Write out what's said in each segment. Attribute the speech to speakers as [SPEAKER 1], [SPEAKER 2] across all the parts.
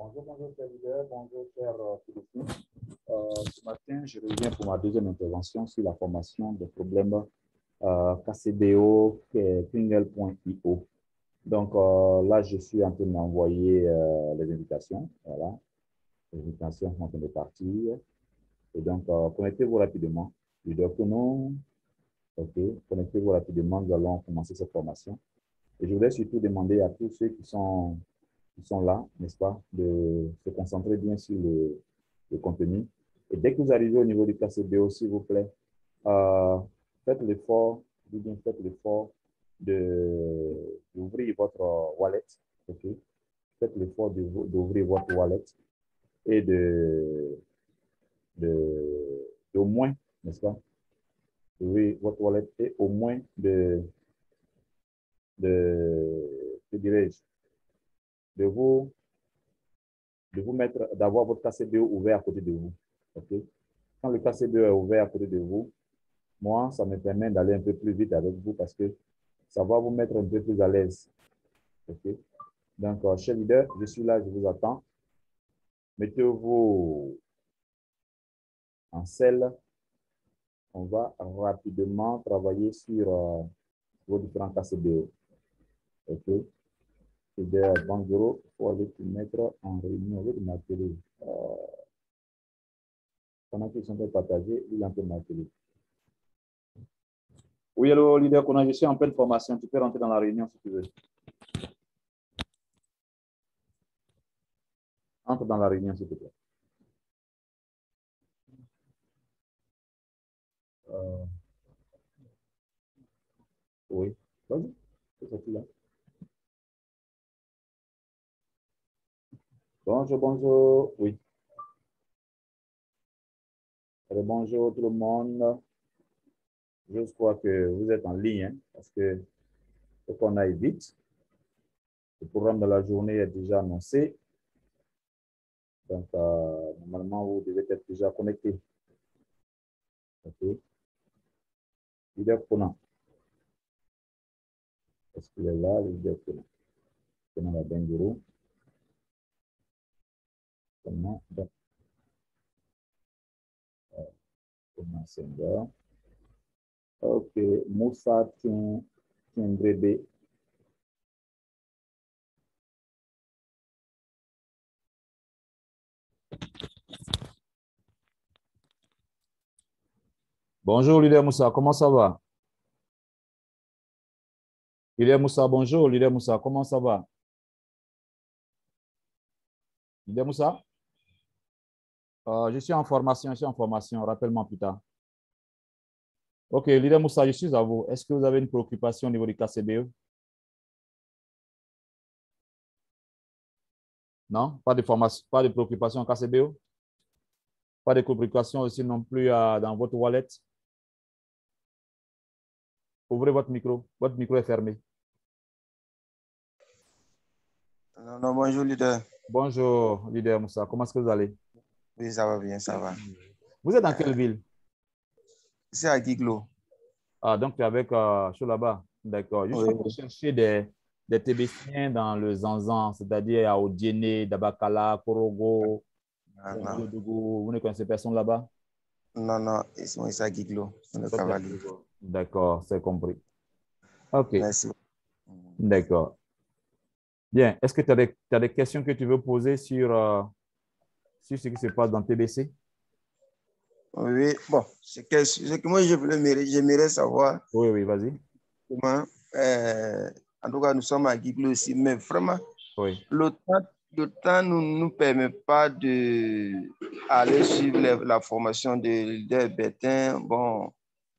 [SPEAKER 1] Bonjour, cher leader, bonjour, cher Philippe. Ce matin, je reviens pour ma deuxième intervention sur la formation des problèmes KCBO, Pringle.io. Donc là, je suis en train d'envoyer les invitations. Voilà, les invitations sont en train de partir. Et donc, connectez-vous rapidement. Leader Kono, OK, connectez-vous rapidement. Nous allons commencer cette formation. Et je voudrais surtout demander à tous ceux qui sont là, n'est-ce pas, de se concentrer bien sur le contenu. Et dès que vous arrivez au niveau du KCBO, s'il vous plaît, faites l'effort, faites l'effort d'ouvrir votre wallet, ok? Faites l'effort d'ouvrir votre wallet et au moins, n'est-ce pas, d'ouvrir votre wallet et au moins que dirais-je, d'avoir votre KCBO ouvert à côté de vous. Okay? Quand le KCBO est ouvert à côté de vous, moi, ça me permet d'aller un peu plus vite avec vous parce que ça va vous mettre un peu plus à l'aise. Okay? Donc, cher leader, je suis là, je vous attends. Mettez-vous en selle. On va rapidement travailler sur vos différents KCBO. OK? Leader Banjoro, il faut aller te mettre en réunion avec ma télé. Pendant qu'ils sont partagés, il est un peu ma télé. Oui, allô, leader Kona, je suis en pleine formation. Tu peux rentrer dans la réunion si tu veux. Entre dans la réunion, s'il te plaît. Oui, vas-y. C'est là. Bonjour, bonjour. Oui. Bonjour tout le monde. Je crois que vous êtes en ligne hein, parce que faut qu'on aille vite. Le programme de la journée est déjà annoncé. Donc, normalement, vous devez être déjà connecté. OK. Leader Kona. Est-ce qu'il est là, le leader Kona? Kona la Benguru. Comment? Kona Sender. OK. Moussa Tiendrebe. Bonjour, leader Moussa, comment ça va? Leader Moussa, bonjour, leader Moussa, comment ça va? Leader Moussa? Je suis en formation, rappelle-moi plus tard. OK, leader Moussa, je suis à vous. Est-ce que vous avez une préoccupation au niveau du KCBE? Non? Pas de formation, pas de préoccupation au KCBE? Pas de préoccupation aussi non plus dans votre wallet? Ouvrez votre micro est fermé.
[SPEAKER 2] Non, bonjour, leader.
[SPEAKER 1] Bonjour, leader Moussa, comment est-ce que vous allez?
[SPEAKER 2] Oui, ça va bien, ça va.
[SPEAKER 1] Vous êtes dans quelle ville?
[SPEAKER 2] C'est à Guiglo.
[SPEAKER 1] Ah, donc tu es avec là-bas. D'accord. Je suis
[SPEAKER 2] Oui.
[SPEAKER 1] en train de chercher des Tébéciens dans le Zanzan, c'est-à-dire à Odiéné, Dabakala, Korogo,
[SPEAKER 2] Non,
[SPEAKER 1] Dougou. Vous ne connaissez personne là-bas?
[SPEAKER 2] non, ils sont ici à Guiglo, dans le Cavalier.
[SPEAKER 1] D'accord, c'est compris. OK,
[SPEAKER 2] Merci.
[SPEAKER 1] d'accord. Bien. Est-ce que tu as des questions que tu veux poser sur ce qui se passe dans TBC?
[SPEAKER 2] Oui, bon, ce que moi j'aimerais savoir
[SPEAKER 1] Oui, oui, vas-y.
[SPEAKER 2] comment, en tout cas, nous sommes à Guiglo aussi, mais vraiment,
[SPEAKER 1] Oui.
[SPEAKER 2] le temps ne nous permet pas d'aller suivre la formation de leader Bertin. Bon,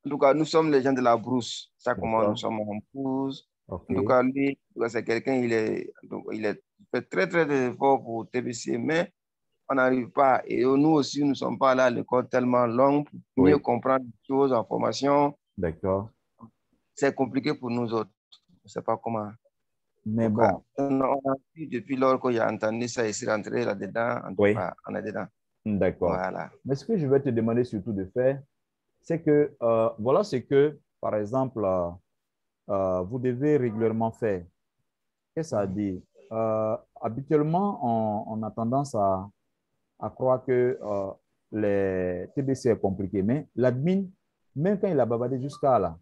[SPEAKER 2] en tout cas, nous sommes les gens de la brousse. Ça, comment nous
[SPEAKER 1] D'accord.
[SPEAKER 2] sommes en brousse.
[SPEAKER 1] OK.
[SPEAKER 2] En tout cas, lui, c'est quelqu'un, il fait très, très d'efforts pour TBC, mais on n'arrive pas. Et nous aussi, nous ne sommes pas là à l'école tellement longue pour mieux
[SPEAKER 1] Oui.
[SPEAKER 2] comprendre les choses en formation.
[SPEAKER 1] D'accord.
[SPEAKER 2] C'est compliqué pour nous autres. On ne sait pas comment. En
[SPEAKER 1] Mais
[SPEAKER 2] tout cas,
[SPEAKER 1] bon,
[SPEAKER 2] on a vu depuis lors qu'il y a entendu ça ici rentrer là-dedans. En tout
[SPEAKER 1] oui.
[SPEAKER 2] cas, on est dedans.
[SPEAKER 1] D'accord.
[SPEAKER 2] Voilà.
[SPEAKER 1] Mais ce que je vais te demander surtout de faire, c'est que, voilà ce que, par exemple, vous devez régulièrement faire. Qu'est-ce que ça dit? Habituellement, on a tendance à croire que les TBC est compliqué, mais l'admin, même quand il a bavardé jusqu'à là,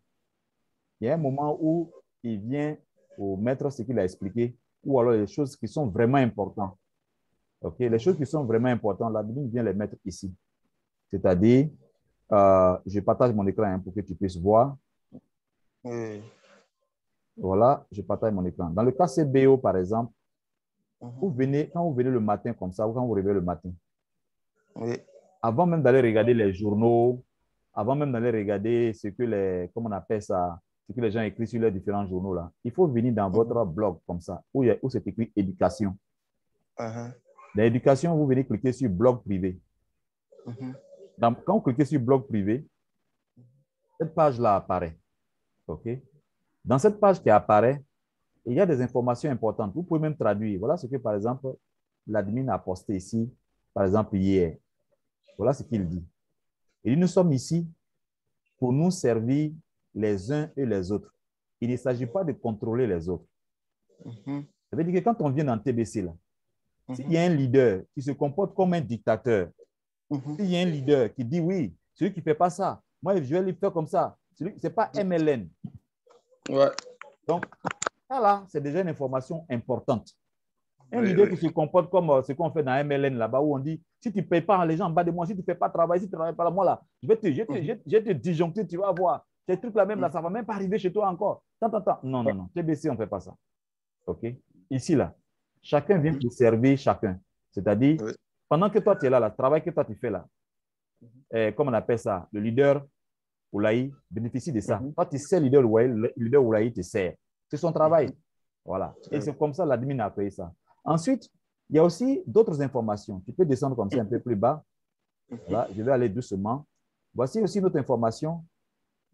[SPEAKER 1] il y a un moment où il vient au maître ce qu'il a expliqué, ou alors les choses qui sont vraiment importantes. OK? Les choses qui sont vraiment importantes, l'admin vient les mettre ici. C'est-à-dire, je partage mon écran hein, pour que tu puisses voir.
[SPEAKER 2] Oui.
[SPEAKER 1] Voilà, je partage mon écran. Dans le cas CBO, par exemple,
[SPEAKER 2] Mhm.
[SPEAKER 1] quand vous venez le matin comme ça, ou quand vous réveillez le matin,
[SPEAKER 2] Oui.
[SPEAKER 1] avant même d'aller regarder les journaux, avant même d'aller regarder ce que comment on appelle ça, ce que les gens écrivent sur les différents journaux là, il faut venir dans
[SPEAKER 2] Mhm.
[SPEAKER 1] votre blog comme ça, où c'est écrit éducation.
[SPEAKER 2] Mhm.
[SPEAKER 1] Dans l'éducation, vous venez cliquer sur blog privé.
[SPEAKER 2] Mhm.
[SPEAKER 1] Quand vous cliquez sur blog privé, cette page-là apparaît. OK? Dans cette page qui apparaît, il y a des informations importantes. Vous pouvez même traduire. Voilà ce que, par exemple, l'admin a posté ici, par exemple, hier. Voilà ce qu'il dit. Il dit, nous sommes ici pour nous servir les uns et les autres. Il ne s'agit pas de contrôler les autres.
[SPEAKER 2] Mhm.
[SPEAKER 1] Ça veut dire que quand on vient dans TBC, là, s'il y
[SPEAKER 2] Mhm.
[SPEAKER 1] a un leader qui se comporte comme un dictateur,
[SPEAKER 2] Mhm.
[SPEAKER 1] s'il y a un leader qui dit oui, celui qui ne fait pas ça, moi, je vais lui faire comme ça. Ce n'est pas MLN.
[SPEAKER 2] Ouais.
[SPEAKER 1] Donc, là, c'est déjà une information importante. Un
[SPEAKER 2] Oui,
[SPEAKER 1] leader
[SPEAKER 2] oui.
[SPEAKER 1] qui se comporte comme ce qu'on fait dans MLN là-bas, où on dit, si tu ne payes pas les gens en bas de moi, si tu ne fais pas travailler, si tu ne travailles pas, moi là, je vais te disjoncter, tu vas voir. Ces trucs-là même, là, ça ne va même pas arriver chez toi encore. Attends. Non, non, non. TBC, on ne fait pas ça. OK? Ici, là, chacun vient pour servir chacun. C'est-à-dire,
[SPEAKER 2] Oui.
[SPEAKER 1] pendant que toi, tu es là, le travail que toi, tu fais là, comme on appelle ça, le leader Oulaï bénéficie de ça.
[SPEAKER 2] Mhm.
[SPEAKER 1] Toi, tu sais, le leader Oulaï te sert. C'est son travail.
[SPEAKER 2] Mhm.
[SPEAKER 1] Voilà. Et c'est comme ça l'admin a payé ça. Ensuite, il y a aussi d'autres informations. Tu peux descendre comme ça un peu plus bas. Voilà, je vais aller doucement. Voici aussi notre information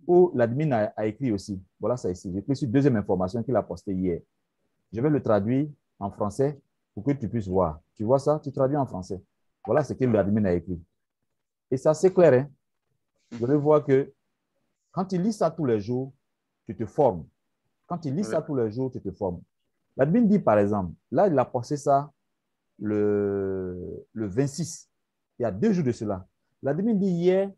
[SPEAKER 1] où l'admin a écrit aussi. Voilà ça ici. J'ai pris sur deuxième information qu'il a postée hier. Je vais le traduire en français pour que tu puisses voir. Tu vois ça? Tu traduis en français. Voilà ce que l'admin a écrit. Et ça, c'est clair. Hein? Vous allez voir que quand tu lis ça tous les jours, tu te formes. Quand tu lis
[SPEAKER 2] Oui.
[SPEAKER 1] ça tous les jours, tu te formes. L'admin dit, par exemple, là, il a posté ça le 26, il y a 2 jours de cela. L'admin dit hier,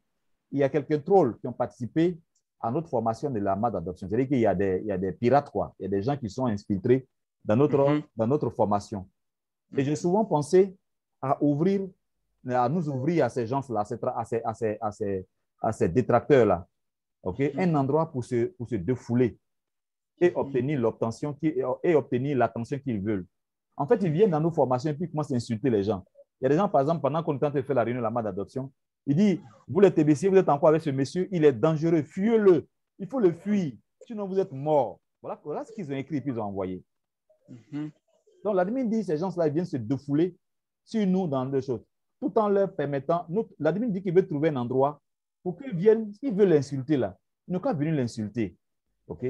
[SPEAKER 1] il y a quelques trolls qui ont participé à notre formation de la main d'adoption. C'est-à-dire qu'il y a des pirates, quoi. Il y a des gens qui sont infiltrés
[SPEAKER 2] Mhm.
[SPEAKER 1] dans notre formation. Et j'ai
[SPEAKER 2] Mhm.
[SPEAKER 1] souvent pensé à nous ouvrir à ces gens-là, à ces détracteurs-là. OK?
[SPEAKER 2] Mhm.
[SPEAKER 1] Un endroit pour se défouler et
[SPEAKER 2] Mhm.
[SPEAKER 1] obtenir l'attention qu'ils veulent. En fait, ils viennent dans nos formations et puis ils commencent à insulter les gens. Il y a des gens, par exemple, pendant qu'on est en train de faire la réunion de la main d'adoption, il dit, vous les TBC, vous êtes encore avec ce monsieur, il est dangereux, fuyez-le. Il faut le fuir, sinon vous êtes mort. Voilà ce qu'ils ont écrit et puis ils ont envoyé.
[SPEAKER 2] Mhm.
[SPEAKER 1] Donc, l'admin dit, ces gens-là viennent se défouler sur nous dans deux choses, tout en leur permettant, l'admin dit qu'il veut trouver un endroit pour qu'ils viennent, s'ils veulent l'insulter là, ils n'ont qu'à venir l'insulter. OK?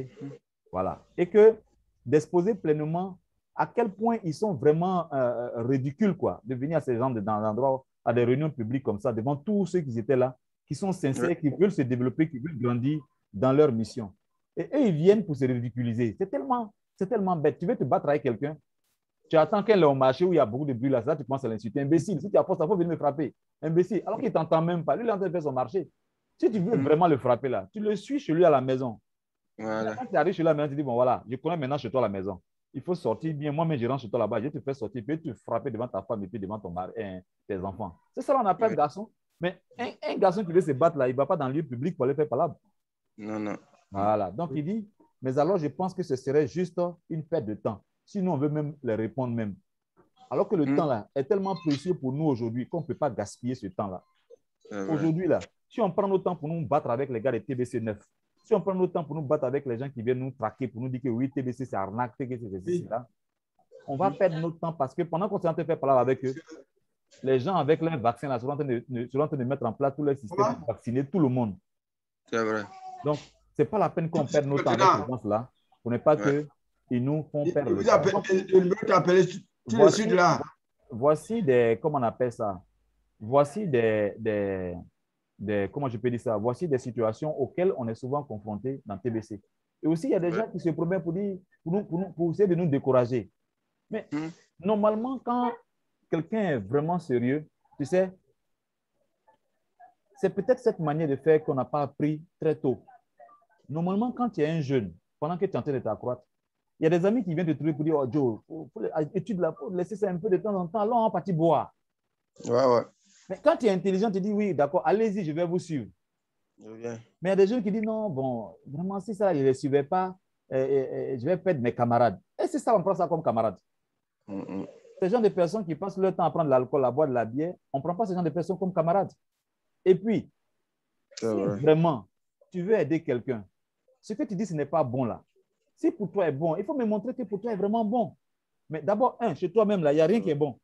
[SPEAKER 1] Voilà. Et que d'exposer pleinement à quel point ils sont vraiment ridicules, quoi, de venir à ces gens dans l'endroit, à des réunions publiques comme ça, devant tous ceux qui étaient là, qui sont
[SPEAKER 2] Oui.
[SPEAKER 1] sincères, qui veulent se développer, qui veulent grandir dans leur mission. Et eux, ils viennent pour se ridiculiser. C'est tellement bête. Tu veux te battre avec quelqu'un, tu attends qu'elle est au marché où il y a beaucoup de bruit là, ça, tu penses à l'insulter. Imbécile, si tu apportes ça, il faut venir me frapper. Imbécile, alors qu'il ne t'entend même pas. Lui, il est en train de faire son marché. Si tu veux
[SPEAKER 2] Mhm.
[SPEAKER 1] vraiment le frapper là, tu le suis chez lui à la maison.
[SPEAKER 2] Voilà.
[SPEAKER 1] Quand tu arrives chez la maison, tu dis, bon voilà, je connais maintenant chez toi la maison. Il faut sortir bien. Moi-même, je rentre chez toi là-bas. Je te fais sortir. Je vais te frapper devant ta femme et puis devant ton mari, tes enfants. C'est ça qu'on appelle
[SPEAKER 2] Oui.
[SPEAKER 1] garçon. Mais un garçon qui veut se battre là, il ne va pas dans le lieu public pour aller faire palabre.
[SPEAKER 2] Non, non.
[SPEAKER 1] Voilà. Donc, il dit, mais alors, je pense que ce serait juste une perte de temps. Sinon, on veut même les répondre même. Alors que le
[SPEAKER 2] Mhm.
[SPEAKER 1] temps là est tellement précieux pour nous aujourd'hui qu'on ne peut pas gaspiller ce temps-là.
[SPEAKER 2] C'est vrai.
[SPEAKER 1] Aujourd'hui, là, si on prend notre temps pour nous battre avec les gars de TBC 9, si on prend notre temps pour nous battre avec les gens qui viennent nous traquer, pour nous dire que oui, TBC c'est arnaque, TBC c'est ceci, là, on va perdre notre temps parce que pendant qu'on s'est en train de faire parler avec eux, les gens avec leurs vaccins là, sont en train de mettre en place tout le système pour vacciner tout le monde.
[SPEAKER 2] C'est vrai.
[SPEAKER 1] Donc, ce n'est pas la peine qu'on perde notre temps avec ces
[SPEAKER 2] Maintenant,
[SPEAKER 1] gens-là pour ne pas
[SPEAKER 2] ouais.
[SPEAKER 1] qu'ils nous font perdre
[SPEAKER 2] Il
[SPEAKER 1] le
[SPEAKER 2] vous
[SPEAKER 1] temps.
[SPEAKER 2] appelle,
[SPEAKER 1] Donc,
[SPEAKER 2] le numéro t'appelle sur le sud
[SPEAKER 1] voici,
[SPEAKER 2] là.
[SPEAKER 1] voici des, comment on appelle ça? Voici comment je peux dire ça, voici des situations auxquelles on est souvent confronté dans TBC. Et aussi, il y a des
[SPEAKER 2] Ouais.
[SPEAKER 1] gens qui se promènent pour dire, pour essayer de nous décourager. Mais normalement, quand quelqu'un est vraiment sérieux, tu sais, c'est peut-être cette manière de faire qu'on n'a pas appris très tôt. Normalement, quand tu es un jeune, pendant que tu es en train de t'accroître, il y a des amis qui viennent te trouver pour dire, oh Joe, faut étude là, faut laisser ça un peu de temps en temps, alors on va partir boire.
[SPEAKER 2] Ouais.
[SPEAKER 1] Mais quand tu es intelligent, tu dis, oui, d'accord, allez-y, je vais vous suivre. Mais il y a des gens qui disent, non, bon, vraiment, si ça, je ne les suivais pas, je vais perdre mes camarades. Et c'est ça, on prend ça comme camarade. Ces gens de personnes qui passent leur temps à prendre l'alcool, à boire de la bière, on ne prend pas ces gens de personnes comme camarades. Et puis, si vraiment tu veux aider quelqu'un, ce que tu dis, ce n'est pas bon là. Si pour toi est bon, il faut me montrer que pour toi est vraiment bon. Mais d'abord, chez toi-même, là, il n'y a rien qui est bon.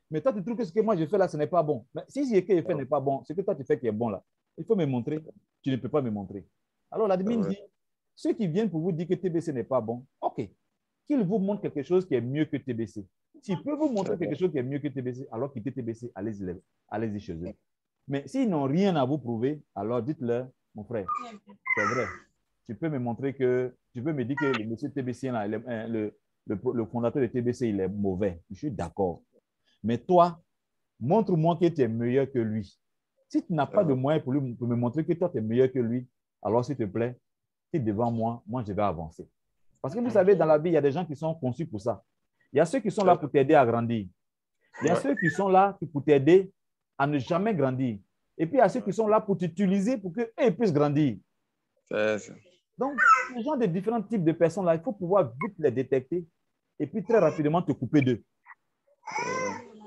[SPEAKER 1] Mais toi, tu trouves que ce que moi je fais là, ce n'est pas bon. Mais si ce que je fais n'est pas bon, ce que toi tu fais qui est bon là, il faut me montrer. Tu ne peux pas me montrer. Alors l'admin dit, ceux qui viennent pour vous dire que TBC n'est pas bon, ok, qu'il vous montre quelque chose qui est mieux que TBC. S'il peut vous montrer quelque chose qui est mieux que TBC, alors quittez TBC, allez-y chez eux. Mais s'ils n'ont rien à vous prouver, alors dites-leur, mon frère, c'est vrai. Tu peux me montrer que, tu peux me dire que le monsieur TBC, là, le fondateur de TBC, il est mauvais. Je suis d'accord. Mais toi, montre-moi que tu es meilleur que lui. Si tu n'as pas de moyens pour me montrer que toi, tu es meilleur que lui, alors s'il te plaît, quitte devant moi, moi, je vais avancer. Parce que vous savez, dans la vie, il y a des gens qui sont conçus pour ça. Il y a ceux qui sont là pour t'aider à grandir. Il y a ceux qui sont là pour t'aider à ne jamais grandir. Et puis, il y a ceux qui sont là pour t'utiliser pour qu'eux puissent grandir. Donc, ce genre de différents types de personnes-là, il faut pouvoir vite les détecter et puis très rapidement te couper d'eux.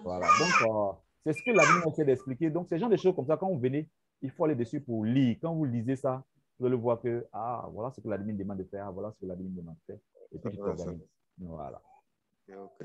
[SPEAKER 1] Voilà. Donc, c'est ce que l'admin essaie d'expliquer. Donc, ces gens de choses comme ça, quand vous venez, il faut aller dessus pour lire. Quand vous lisez ça, vous allez voir que, voilà ce que l'admin demande de faire, voilà ce que l'admin demande de faire. Et puis, tu t'organises. Voilà.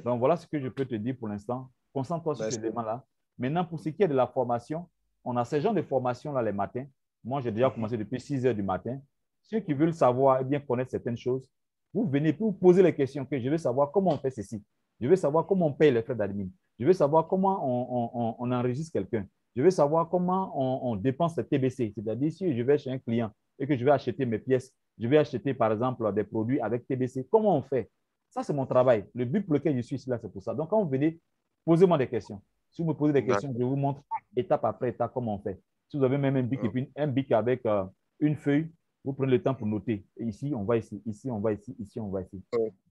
[SPEAKER 1] Donc, voilà ce que je peux te dire pour l'instant. Concentre-toi sur ces éléments-là. Maintenant, pour ce qui est de la formation, on a ces gens de formation-là les matins. Moi, j'ai déjà commencé depuis 6 heures du matin. Ceux qui veulent savoir et bien connaître certaines choses, vous venez pour vous poser les questions que je veux savoir comment on fait ceci. Je veux savoir comment on paye les frais d'admin. Je veux savoir comment on enregistre quelqu'un. Je veux savoir comment on dépense le TBC. C'est-à-dire, si je vais chez un client et que je vais acheter mes pièces, je vais acheter, par exemple, des produits avec TBC, comment on fait? Ça, c'est mon travail. Le but pour lequel je suis ici, là, c'est pour ça. Donc, quand vous venez, posez-moi des questions. Si vous me posez des questions, je vous montre étape après étape comment on fait. Si vous avez même un bic, et puis un bic avec une feuille, vous prenez le temps pour noter. Et ici, on va ici. Ici, on va ici. Ici, on va ici.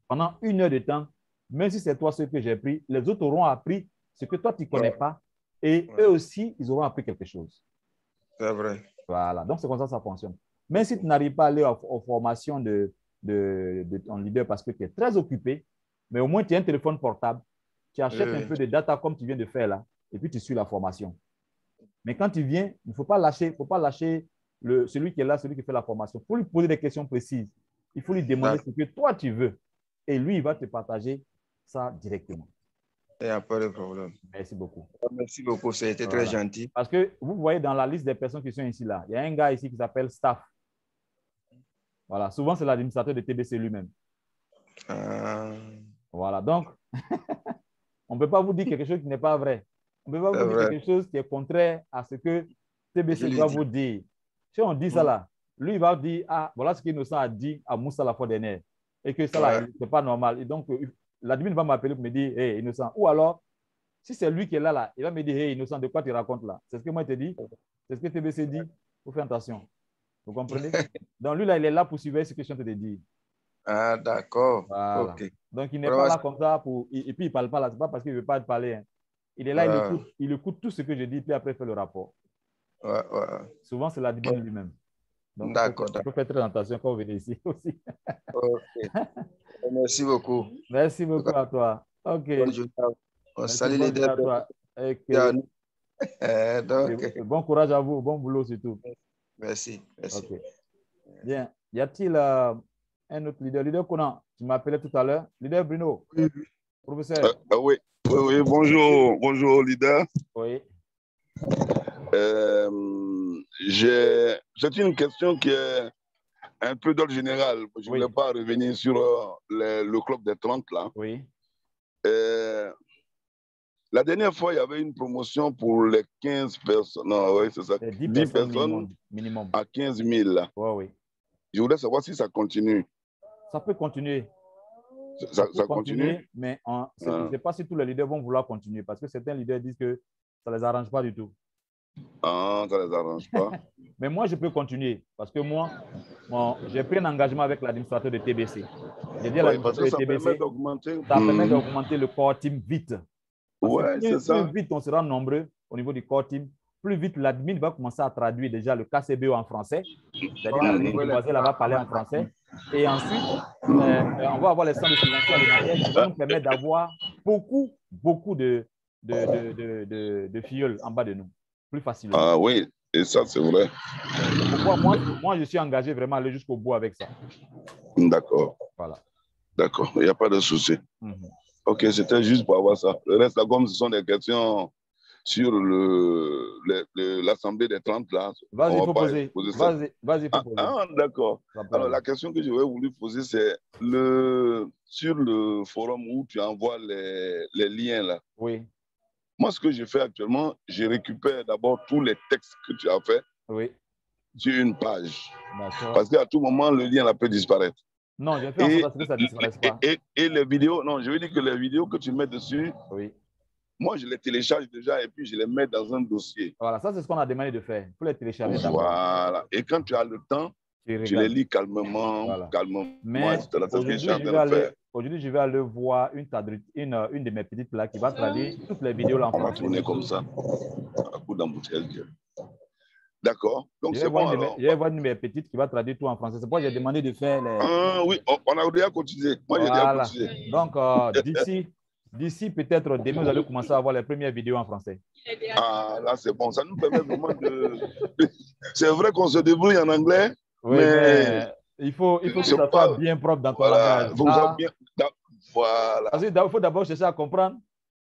[SPEAKER 1] Pendant 1 heure de temps, même si c'est toi ce que j'ai pris, les autres auront appris ce que toi, tu ne connais pas. Et eux aussi, ils auront appris quelque chose.
[SPEAKER 2] C'est vrai.
[SPEAKER 1] Voilà. Donc, c'est comme ça que ça fonctionne. Même si tu n'arrives pas à aller aux formations de ton leader parce que tu es très occupé, mais au moins tu as un téléphone portable, tu achètes un peu de data comme tu viens de faire là, et puis tu suis la formation. Mais quand tu viens, il ne faut pas lâcher celui qui est là, celui qui fait la formation. Il faut lui poser des questions précises. Il faut lui demander ce que toi tu veux. Et lui, il va te partager ça directement.
[SPEAKER 2] Il n'y a pas de problème.
[SPEAKER 1] Merci beaucoup.
[SPEAKER 2] Merci beaucoup, ça a été très gentil.
[SPEAKER 1] Parce que vous voyez dans la liste des personnes qui sont ici là, il y a un gars ici qui s'appelle Staff. Voilà, souvent c'est l'administrateur de TBC lui-même. Voilà, donc, on ne peut pas vous dire quelque chose qui n'est pas vrai. On ne peut pas vous dire quelque chose qui est contraire à ce que TBC doit vous dire. Si on dit ça là, lui, il va dire, voilà ce qu'Innocent a dit à Moussa la fois dernière. Et que ça là, c'est pas normal. Et donc, l'admin va m'appeler pour me dire, hey, Innocent. Ou alors, si c'est lui qui est là, il va me dire, hey, Innocent, de quoi tu racontes là? C'est ce que moi, je te dis. C'est ce que TBC dit. Il faut faire attention. Vous comprenez? Donc, lui, là, il est là pour surveiller ce que je suis en train de dire.
[SPEAKER 2] Ah, d'accord.
[SPEAKER 1] Voilà.
[SPEAKER 2] Okay.
[SPEAKER 1] Donc, il n'est pas là comme ça pour. Et puis, il ne parle pas là. Ce n'est pas parce qu'il ne veut pas te parler. Hein. Il est là, il écoute tout ce que je dis, puis après, il fait le rapport. Souvent, c'est l'admin lui-même. Donc, il faut faire très attention quand vous venez ici aussi.
[SPEAKER 2] Merci beaucoup.
[SPEAKER 1] Merci beaucoup à toi. OK.
[SPEAKER 2] Salut les deux.
[SPEAKER 1] Bon courage à vous. Bon boulot surtout.
[SPEAKER 2] Merci.
[SPEAKER 1] Okay. Bien. Y a-t-il un autre leader? Leader Conan, tu m'appelais tout à l'heure. Leader Bruno.
[SPEAKER 3] Oui.
[SPEAKER 1] Professeur.
[SPEAKER 3] Oui. Bonjour, leader.
[SPEAKER 1] Oui.
[SPEAKER 3] C'est une question qui est un peu d'ordre général. Je ne voulais pas revenir sur le club des 30 là.
[SPEAKER 1] Oui.
[SPEAKER 3] La dernière fois, il y avait une promotion pour les 15 personnes. Non, oui, c'est ça. 10 personnes
[SPEAKER 1] minimum.
[SPEAKER 3] À 15 000.
[SPEAKER 1] Oui.
[SPEAKER 3] Je voulais savoir si ça continue.
[SPEAKER 1] Ça peut continuer.
[SPEAKER 3] Ça continue?
[SPEAKER 1] Mais je ne sais pas si tous les leaders vont vouloir continuer parce que certains leaders disent que ça ne les arrange pas du tout.
[SPEAKER 3] Ah, ça ne les arrange pas.
[SPEAKER 1] Mais moi, je peux continuer parce que moi, j'ai pris un engagement avec l'administrateur de TBC. J'ai dit à l'administrateur de TBC, ça permet d'augmenter le core team vite.
[SPEAKER 3] Ouais, c'est ça.
[SPEAKER 1] Plus vite on sera nombreux au niveau du core team, plus vite l'admin va commencer à traduire déjà le KCBO en français. C'est-à-dire l'admin demoiselle va parler en français. Et ensuite, on va avoir les centres de subvention alimentaire qui vont nous permettre d'avoir beaucoup de filleuls en bas de nous, plus facilement.
[SPEAKER 3] Ah oui, et ça, c'est vrai.
[SPEAKER 1] Pourquoi moi, je suis engagé vraiment à aller jusqu'au bout avec ça.
[SPEAKER 3] D'accord.
[SPEAKER 1] Voilà.
[SPEAKER 3] D'accord, il n'y a pas de souci. Ok, c'était juste pour avoir ça. Le reste, là, comme ce sont des questions sur l'Assemblée des 30, là.
[SPEAKER 1] Vas-y, il faut poser. Vas-y, faut poser.
[SPEAKER 3] Ah, d'accord. Alors, la question que j'aurais voulu poser, c'est sur le forum où tu envoies les liens, là.
[SPEAKER 1] Oui.
[SPEAKER 3] Moi, ce que je fais actuellement, je récupère d'abord tous les textes que tu as fait sur une page. Parce qu'à tout moment, le lien là, peut disparaître.
[SPEAKER 1] Non, je fais en sorte que ça ne disparaisse pas.
[SPEAKER 3] Et les vidéos, non, je veux dire que les vidéos que tu mets dessus, moi, je les télécharge déjà et puis je les mets dans un dossier.
[SPEAKER 1] Voilà, ça, c'est ce qu'on a demandé de faire. Il faut les télécharger d'abord.
[SPEAKER 3] Voilà. Et quand tu as le temps, tu les lis calmement, calmement.
[SPEAKER 1] Mais aujourd'hui, je vais aller voir une de mes petites là qui va traduire toutes les vidéos là en français.
[SPEAKER 3] On va tourner comme ça, à coup d'embouteillage. D'accord. Donc, c'est bon alors.
[SPEAKER 1] Je vais voir une de mes petites qui va traduire tout en français. C'est pourquoi j'ai demandé de faire les...
[SPEAKER 3] oui, on a déjà continué. Moi, j'ai déjà continué.
[SPEAKER 1] Donc, d'ici peut-être demain, vous allez commencer à voir les premières vidéos en français.
[SPEAKER 3] Ah, là, c'est bon. Ça nous permet vraiment de... C'est vrai qu'on se débrouille en anglais, mais...
[SPEAKER 1] Il faut que ça soit bien propre dans ton langage.
[SPEAKER 3] Voilà.
[SPEAKER 1] Parce qu'il faut d'abord chercher à comprendre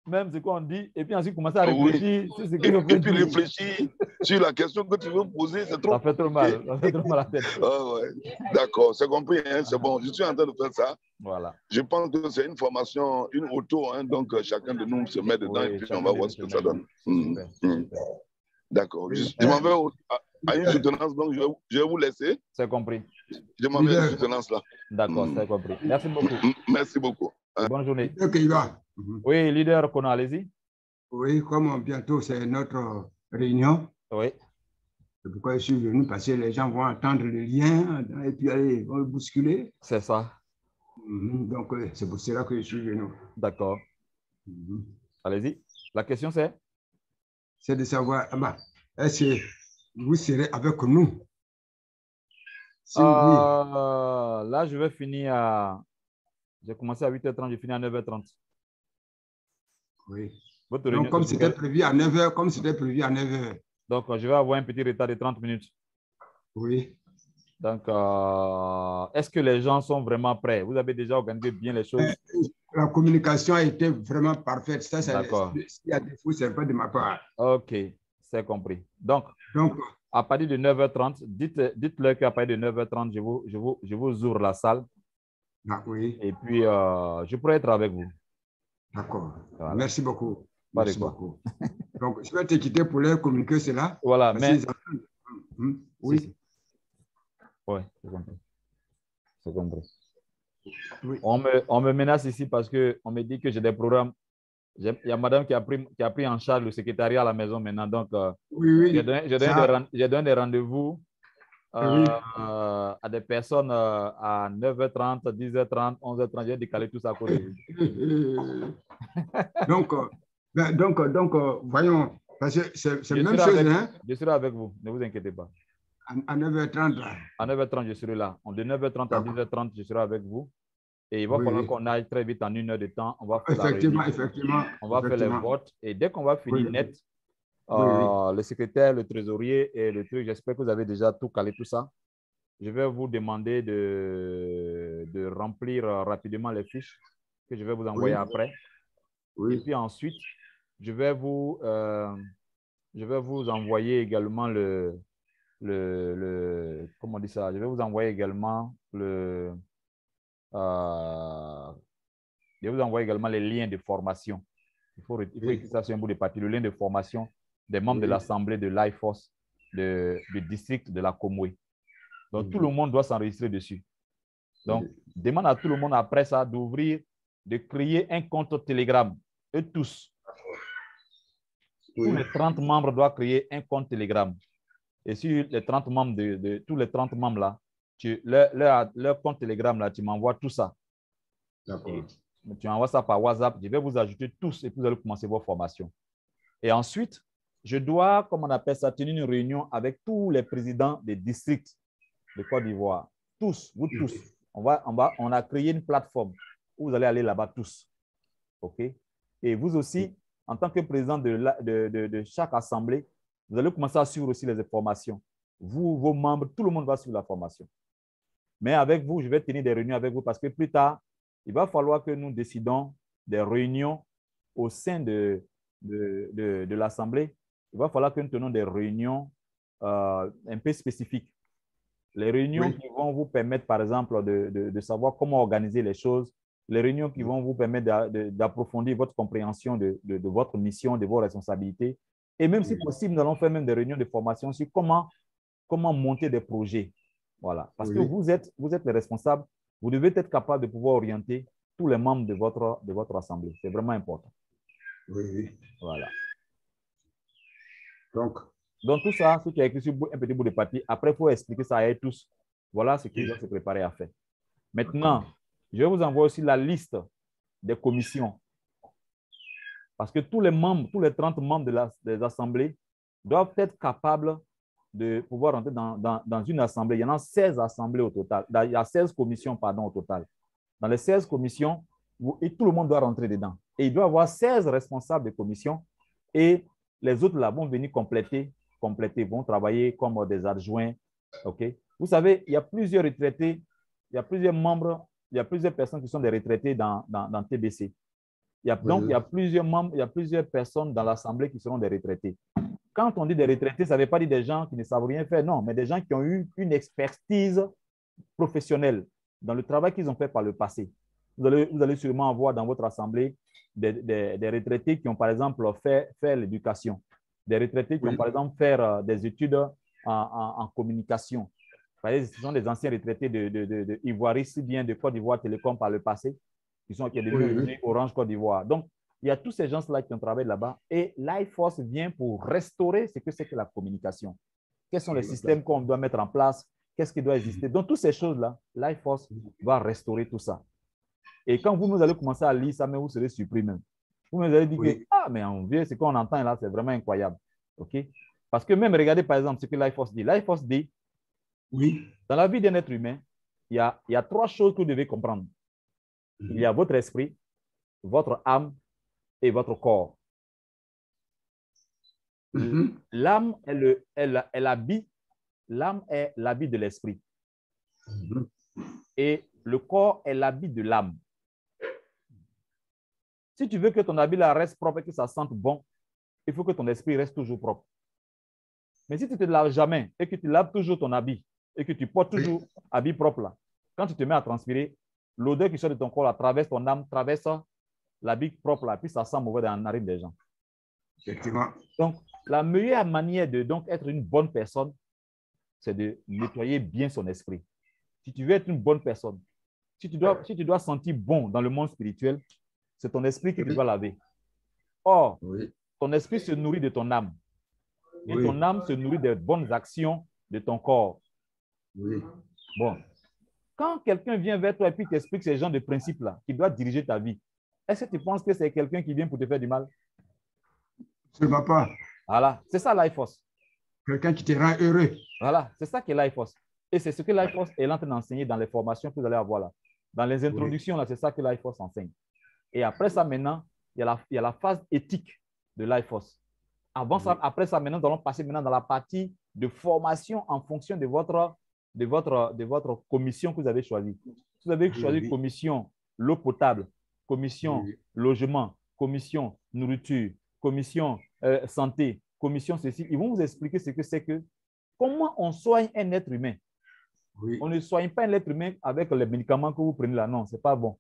[SPEAKER 1] même ce qu'on dit, et puis ensuite commencer à réfléchir.
[SPEAKER 3] Et puis réfléchir sur la question que tu veux poser, c'est trop...
[SPEAKER 1] Ça fait trop mal. Ça fait trop mal à la tête.
[SPEAKER 3] D'accord, c'est compris, hein, c'est bon. Je suis en train de faire ça.
[SPEAKER 1] Voilà.
[SPEAKER 3] Je pense que c'est une formation, une auto, hein, donc chacun de nous se met dedans et puis on va voir ce que ça donne. D'accord. Je m'en vais à une soutenance, donc je vais vous laisser.
[SPEAKER 1] C'est compris.
[SPEAKER 3] Je m'en vais à une soutenance là.
[SPEAKER 1] D'accord, c'est compris. Merci beaucoup.
[SPEAKER 3] Merci beaucoup.
[SPEAKER 1] Bonne journée.
[SPEAKER 4] Okay,
[SPEAKER 1] oui, leader Kona, allez-y.
[SPEAKER 4] Oui, comme bientôt c'est notre réunion.
[SPEAKER 1] Oui.
[SPEAKER 4] C'est pourquoi je suis venu, parce que les gens vont entendre le lien et puis ils vont le bousculer.
[SPEAKER 1] C'est ça.
[SPEAKER 4] Donc, c'est pour cela que je suis venu.
[SPEAKER 1] D'accord. Allez-y. La question c'est?
[SPEAKER 4] C'est de savoir, est-ce que vous serez avec nous?
[SPEAKER 1] Si là, je vais finir à... J'ai commencé à 8h30, j'ai fini à 9h30.
[SPEAKER 4] Oui. Donc, comme c'était prévu à 9h,
[SPEAKER 1] Donc, je vais avoir un petit retard de 30 minutes.
[SPEAKER 4] Oui.
[SPEAKER 1] Donc, est-ce que les gens sont vraiment prêts? Vous avez déjà organisé bien les choses?
[SPEAKER 4] La communication a été vraiment parfaite. Ça,
[SPEAKER 1] d'accord.
[SPEAKER 4] S'il y a des défaut, ce n'est pas de ma part.
[SPEAKER 1] OK, c'est compris. Donc, à partir de 9h30, dites-leur qu'à partir de 9h30, je vous ouvre la salle.
[SPEAKER 4] Ah, oui.
[SPEAKER 1] Et puis, je pourrais être avec vous.
[SPEAKER 4] D'accord. Voilà. Merci beaucoup.
[SPEAKER 1] Merci beaucoup.
[SPEAKER 4] Donc, je vais te quitter pour leur communiquer cela.
[SPEAKER 1] Voilà, mais...
[SPEAKER 4] Oui.
[SPEAKER 1] Si. Oui, c'est compris. C'est compris.
[SPEAKER 4] Oui.
[SPEAKER 1] On me menace ici parce qu'on me dit que j'ai des programmes. Il y a madame qui a pris en charge le secrétariat à la maison maintenant. Donc, j'ai donné des rendez-vous à des personnes à 9h30, 10h30, 11h30. J'ai décalé tout ça à cause de
[SPEAKER 4] vous. donc, voyons, parce que c'est la même chose.
[SPEAKER 1] Je serai avec vous, ne vous inquiétez pas.
[SPEAKER 4] À 9h30 là.
[SPEAKER 1] À 9h30, je serai là. De 9h30 à 10h30, je serai avec vous. Et il va falloir qu'on aille très vite en 1 heure de temps. On va faire on va faire les votes. Et dès qu'on va finir net, le secrétaire, le trésorier et le truc, j'espère que vous avez déjà tout calé, tout ça. Je vais vous demander de remplir rapidement les fiches que je vais vous envoyer après. Et puis ensuite, je vais vous envoyer également comment on dit ça? Je vais vous envoyer également je vais vous envoyer également les liens de formation. Il faut écrire ça sur un bout de papier, le lien de formation des membres de l'Assemblée de l'IFOS du district de la Komwe. Donc, tout le monde doit s'enregistrer dessus. Donc, demande à tout le monde après ça d'ouvrir, de créer un compte Telegram. Eux tous. Tous les 30 membres doivent créer un compte Telegram. Et sur les 30 membres tous les 30 membres là, leur compte Telegram là, tu m'envoies tout ça. D'accord. Tu envoies ça par WhatsApp. Je vais vous ajouter tous et puis vous allez commencer vos formations. Et ensuite, je dois, comme on appelle ça, tenir une réunion avec tous les présidents des districts de Côte d'Ivoire. Tous, vous tous. On a créé une plateforme où vous allez aller là-bas tous. OK? Et vous aussi, en tant que président de chaque assemblée, vous allez commencer à suivre aussi les informations. Vous, vos membres, tout le monde va suivre la formation. Mais avec vous, je vais tenir des réunions avec vous parce que plus tard, il va falloir que nous décidons des réunions au sein de l'Assemblée. Il va falloir que nous tenions des réunions un peu spécifiques. Les réunions qui vont vous permettre, par exemple, de savoir comment organiser les choses. Les réunions qui vont vous permettre d'approfondir votre compréhension de votre mission, de vos responsabilités. Et même si possible, nous allons faire même des réunions de formation sur comment monter des projets. Voilà. Parce que vous êtes les responsables. Vous devez être capable de pouvoir orienter tous les membres de votre assemblée. C'est vraiment important.
[SPEAKER 4] Oui.
[SPEAKER 1] Voilà.
[SPEAKER 4] Donc
[SPEAKER 1] tout ça, si tu as écrit sur un petit bout de papier, après, il faut expliquer ça à eux tous. Voilà ce qu'ils doivent se préparer à faire. Maintenant, je vais vous envoyer aussi la liste des commissions. Parce que tous les membres, tous les 30 membres des assemblées doivent être capables de pouvoir rentrer dans une assemblée. Il y en a 16 assemblées au total. Il y a 16 commissions, pardon, au total. Dans les 16 commissions, et tout le monde doit rentrer dedans. Et il doit y avoir 16 responsables de commission et les autres là vont venir compléter, vont travailler comme des adjoints. OK? Vous savez, il y a plusieurs retraités, il y a plusieurs membres, il y a plusieurs personnes qui sont des retraités dans TBC. Donc, il y a plusieurs membres, il y a plusieurs personnes dans l'Assemblée qui seront des retraités. Quand on dit des retraités, ça ne veut pas dire des gens qui ne savent rien faire, non, mais des gens qui ont eu une expertise professionnelle dans le travail qu'ils ont fait par le passé. Vous allez sûrement avoir dans votre assemblée des retraités qui ont, par exemple, fait l'éducation, des retraités qui ont, par exemple, fait des études en communication. Ce sont des anciens retraités de Ivoiris, bien de Côte d'Ivoire Télécom par le passé, qui sont devenus Orange Côte d'Ivoire. Donc, il y a tous ces gens-là qui ont travaillé là-bas et Lifeforce vient pour restaurer ce que c'est que la communication. Quels sont les systèmes qu'on doit mettre en place? Qu'est-ce qui doit exister? Donc, toutes ces choses-là, Lifeforce va restaurer tout ça. Et quand vous allez commencer à lire ça, mais vous serez surpris même. Vous allez dire que, ah, mais en vieux, ce qu'on entend là, c'est vraiment incroyable. OK? Parce que même, regardez par exemple ce que Lifeforce dit. Lifeforce dit, dans la vie d'un être humain, il y a 3 choses que vous devez comprendre. Il y a votre esprit, votre âme et votre corps. L'âme est l'habit de l'esprit. Et le corps est l'habit de l'âme. Si tu veux que ton habit là reste propre et que ça sente bon, il faut que ton esprit reste toujours propre. Mais si tu ne te laves jamais et que tu laves toujours ton habit et que tu portes toujours habit propre là, quand tu te mets à transpirer, l'odeur qui sort de ton corps là, traverse ton âme, traverse l'habit propre là, puis ça sent mauvais dans la narine des gens.
[SPEAKER 4] Effectivement. Donc,
[SPEAKER 1] la meilleure manière de donc être une bonne personne, c'est de nettoyer bien son esprit. Si tu veux être une bonne personne, si tu dois sentir bon dans le monde spirituel, c'est ton esprit que tu dois laver. Or, ton esprit se nourrit de ton âme. Et ton âme se nourrit des bonnes actions de ton corps. Bon. Quand quelqu'un vient vers toi et puis t'explique ces genres de principes-là, qui doit diriger ta vie, est-ce que tu penses que c'est quelqu'un qui vient pour te faire du mal?
[SPEAKER 4] Absolument pas.
[SPEAKER 1] Voilà, c'est ça Lifeforce.
[SPEAKER 4] Quelqu'un qui te rend heureux.
[SPEAKER 1] Voilà, c'est ça qui est Lifeforce. Et c'est ce que Lifeforce est en train d'enseigner dans les formations que vous allez avoir là. Dans les introductions, là, c'est ça que Lifeforce enseigne. Et après ça, maintenant, il y a la phase éthique de Lifeforce. Après ça, maintenant, nous allons passer maintenant dans la partie de formation en fonction de votre commission que vous avez choisie. Vous avez choisi commission l'eau potable, commission logement, commission nourriture, commission santé, commission ceci. Ils vont vous expliquer ce que c'est que comment on soigne un être humain. On ne soigne pas un être humain avec les médicaments que vous prenez là. Non, ce n'est pas bon.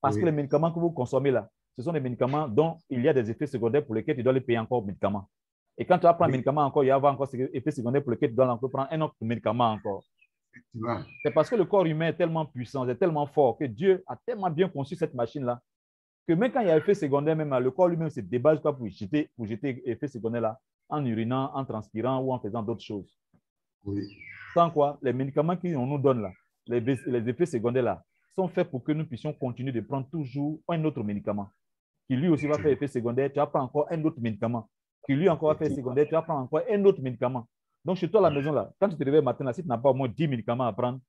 [SPEAKER 1] Parce que les médicaments que vous consommez là, ce sont des médicaments dont il y a des effets secondaires pour lesquels tu dois les payer encore aux médicaments. Et quand tu vas prendre un médicament encore, il y a encore des effets secondaires pour lesquels tu dois encore prendre un autre médicament encore. C'est parce que le corps humain est tellement puissant, est tellement fort, que Dieu a tellement bien conçu cette machine-là, que même quand il y a effet secondaire, même le corps lui-même se débat pour jeter effet secondaire là, en urinant, en transpirant ou en faisant d'autres choses.
[SPEAKER 4] Oui.
[SPEAKER 1] Sans quoi, les médicaments qu'on nous donne là, les effets secondaires là, sont faits pour que nous puissions continuer de prendre toujours un autre médicament, qui lui aussi va faire effet secondaire, tu vas prendre encore un autre médicament, qui lui encore va faire secondaire, tu vas prendre encore un autre médicament. Donc, chez toi à la maison, là, quand tu te réveilles le matin, là, si tu n'as pas au moins 10 médicaments à prendre,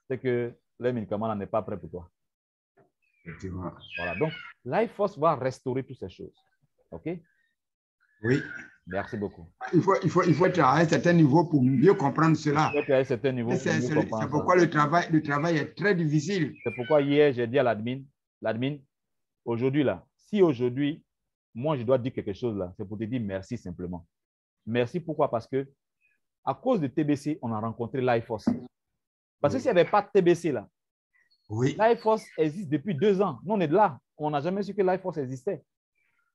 [SPEAKER 1] c'est que les médicaments là n'est pas prêt pour toi. Voilà. Donc, Life Force va restaurer toutes ces choses. OK?
[SPEAKER 4] Oui.
[SPEAKER 1] Merci beaucoup.
[SPEAKER 4] Il faut être à un certain niveau pour mieux comprendre cela.
[SPEAKER 1] Il faut être à un certain niveau pour mieux comprendre ça.
[SPEAKER 4] C'est pourquoi le travail est très difficile.
[SPEAKER 1] C'est pourquoi hier, j'ai dit à l'admin, aujourd'hui, là, si aujourd'hui, moi, je dois dire quelque chose, là, c'est pour te dire merci simplement. Merci, pourquoi? Parce que à cause de TBC, on a rencontré Life Force. Parce que s'il n'y avait pas de TBC, là,
[SPEAKER 4] oui.
[SPEAKER 1] Life Force existe depuis 2 ans. Nous, on est de là. On n'a jamais su que Life Force existait.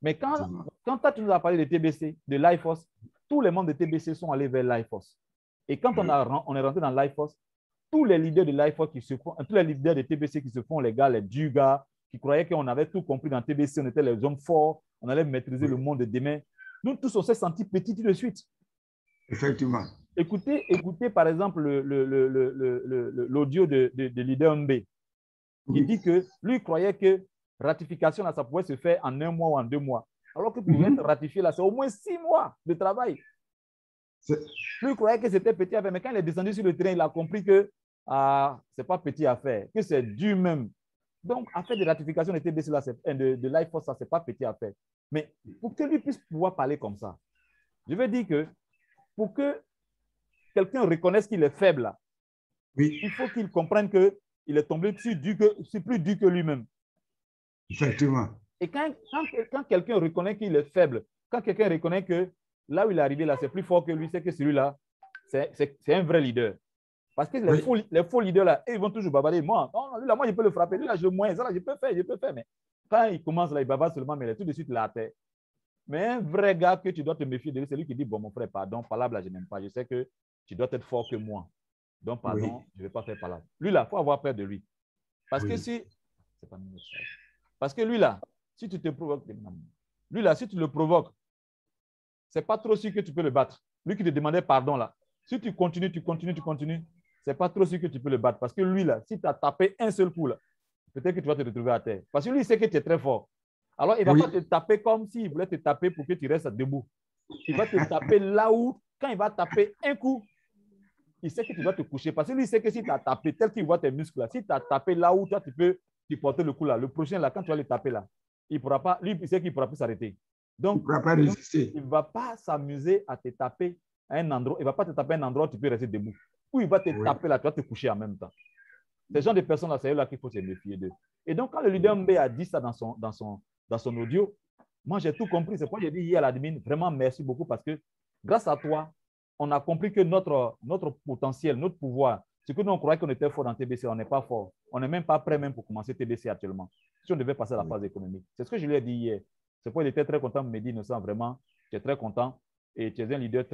[SPEAKER 1] Mais quand tu nous as parlé de TBC, de Life Force, tous les membres de TBC sont allés vers Life Force. Et quand on est rentré dans Life Force, tous les leaders de Life Force tous les leaders de TBC qui se font les gars, les durs gars, qui croyaient qu'on avait tout compris dans TBC, on était les hommes forts, on allait maîtriser le monde de demain. Nous tous, on s'est sentis petits tout de suite.
[SPEAKER 4] Effectivement.
[SPEAKER 1] Écoutez par exemple l'audio de leader MB, qui dit que lui croyait que ratification, là, ça pouvait se faire en 1 mois ou en 2 mois. Alors que pour être ratifié, là, c'est au moins 6 mois de travail. Lui croyait que c'était petit à faire, mais quand il est descendu sur le terrain, il a compris que ce n'est pas petit à faire, que c'est dur même. Donc, affaire de ratification de TBC, là, de Life Force, ça, ce n'est pas petit à faire. Mais pour que lui puisse pouvoir parler comme ça, je veux dire que pour que quelqu'un reconnaisse qu'il est faible, là,
[SPEAKER 4] oui,
[SPEAKER 1] il faut qu'il comprenne qu'il est tombé c'est plus dur que lui-même.
[SPEAKER 4] Effectivement.
[SPEAKER 1] Et quand quelqu'un reconnaît qu'il est faible, quand quelqu'un reconnaît que là où il est arrivé, là, c'est plus fort que lui, c'est que celui-là, c'est un vrai leader. Parce que les faux leaders, là, ils vont toujours bavarder. Moi, non, lui, là, moi, je peux le frapper. Lui, là, je peux faire. Mais quand il commence, là, il bavard seulement, mais il est tout de suite là à terre. Mais un vrai gars que tu dois te méfier de lui, c'est lui qui dit, bon, mon frère, pardon, palabre, là, je n'aime pas. Je sais que tu dois être fort que moi. Donc, pardon, je ne vais pas faire palabre. Lui, là, il faut avoir peur de lui. Parce que si... C'est pas Parce que lui, là, si tu te provoques... Lui, là, si tu le provoques, c'est pas trop sûr que tu peux le battre. Lui qui te demandait pardon, là. Si tu continues, c'est pas trop sûr que tu peux le battre. Parce que lui, là, si tu as tapé un seul coup, là, peut-être que tu vas te retrouver à terre. Parce que lui, il sait que tu es très fort. Alors, il ne va pas te taper comme s'il voulait te taper pour que tu restes debout. Il va te taper là où, quand il va taper un coup, il sait que tu dois te coucher. Parce que lui, il sait que si tu as tapé, tel qu'il voit tes muscles, là, si tu as tapé là où toi, tu peux porter le coup là, le prochain, là, quand tu vas le taper là, il pourra pas, lui, il sait qu'il ne pourra plus s'arrêter. Donc, il ne va pas s'amuser à te taper à un endroit. Il ne va pas te taper à un endroit où tu peux rester debout. Ou il va te taper là, tu vas te coucher en même temps. Ces genre de personnes-là, c'est là qu'il faut se méfier d'eux. Et donc, quand le leader MB a dit ça dans son audio, moi, j'ai tout compris. C'est pourquoi j'ai dit hier à l'admin, vraiment merci beaucoup parce que grâce à toi, on a compris que notre potentiel, notre pouvoir, ce que nous, on croyait qu'on était fort dans TBC, on n'est pas fort. On n'est même pas prêt même pour commencer TBC actuellement. Si on devait passer à la phase économique. C'est ce que je lui ai dit hier. C'est pourquoi il était très content de me dire, Innocent, vraiment, tu es très content et tu es un leader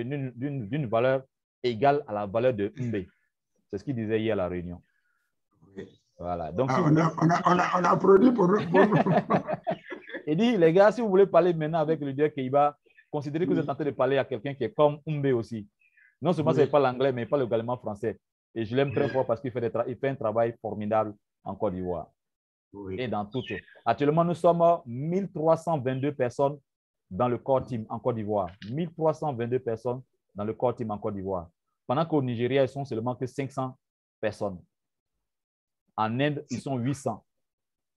[SPEAKER 1] d'une valeur égale à la valeur de MB. C'est ce qu'il disait hier à la réunion. Voilà. Donc,
[SPEAKER 4] on a applaudi pour
[SPEAKER 1] Il dit, les gars, si vous voulez parler maintenant avec le leader Keiba, considérez que vous êtes en train de parler à quelqu'un qui est comme Umbe aussi. Non seulement il parle anglais, mais il parle également français. Et je l'aime très fort parce qu'il fait un travail formidable en Côte d'Ivoire. Et dans tout. Actuellement, nous sommes 1322 personnes dans le core team en Côte d'Ivoire. 1322 personnes dans le core team en Côte d'Ivoire. Pendant qu'au Nigeria, ils sont seulement que 500 personnes. En Inde, ils sont 800.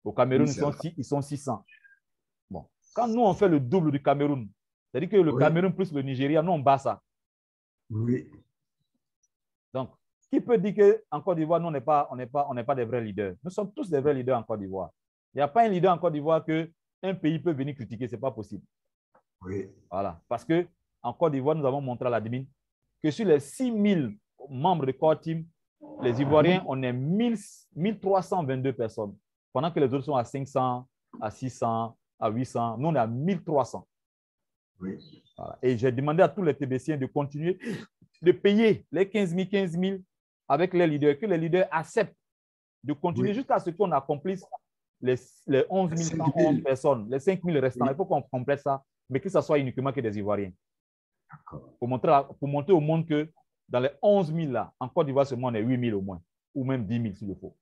[SPEAKER 1] Au Cameroun, ils sont 600. Bon. Quand nous, on fait le double du Cameroun, c'est-à-dire que le Cameroun plus le Nigeria, nous, on bat ça.
[SPEAKER 4] Oui.
[SPEAKER 1] Donc, qui peut dire qu'en Côte d'Ivoire, nous, on n'est pas des vrais leaders? Nous sommes tous des vrais leaders en Côte d'Ivoire. Il n'y a pas un leader en Côte d'Ivoire qu'un pays peut venir critiquer. Ce n'est pas possible.
[SPEAKER 4] Oui.
[SPEAKER 1] Voilà. Parce qu'en Côte d'Ivoire, nous avons montré à l'admin que sur les 6000 membres de core team, les Ivoiriens, on est 1322 personnes. Pendant que les autres sont à 500, à 600, à 800. Nous, on est à 1300.
[SPEAKER 4] Oui.
[SPEAKER 1] Voilà. Et j'ai demandé à tous les TBCiens de continuer de payer les 15 000 avec les leaders, que les leaders acceptent de continuer jusqu'à ce qu'on accomplisse les 11 111 personnes, les 5 000 restants. Il faut qu'on complète ça, mais que ce soit uniquement que des Ivoiriens. Pour montrer au monde que dans les 11 000 là, en Côte d'Ivoire seulement, on est 8 000 au moins, ou même 10 000 s'il le faut.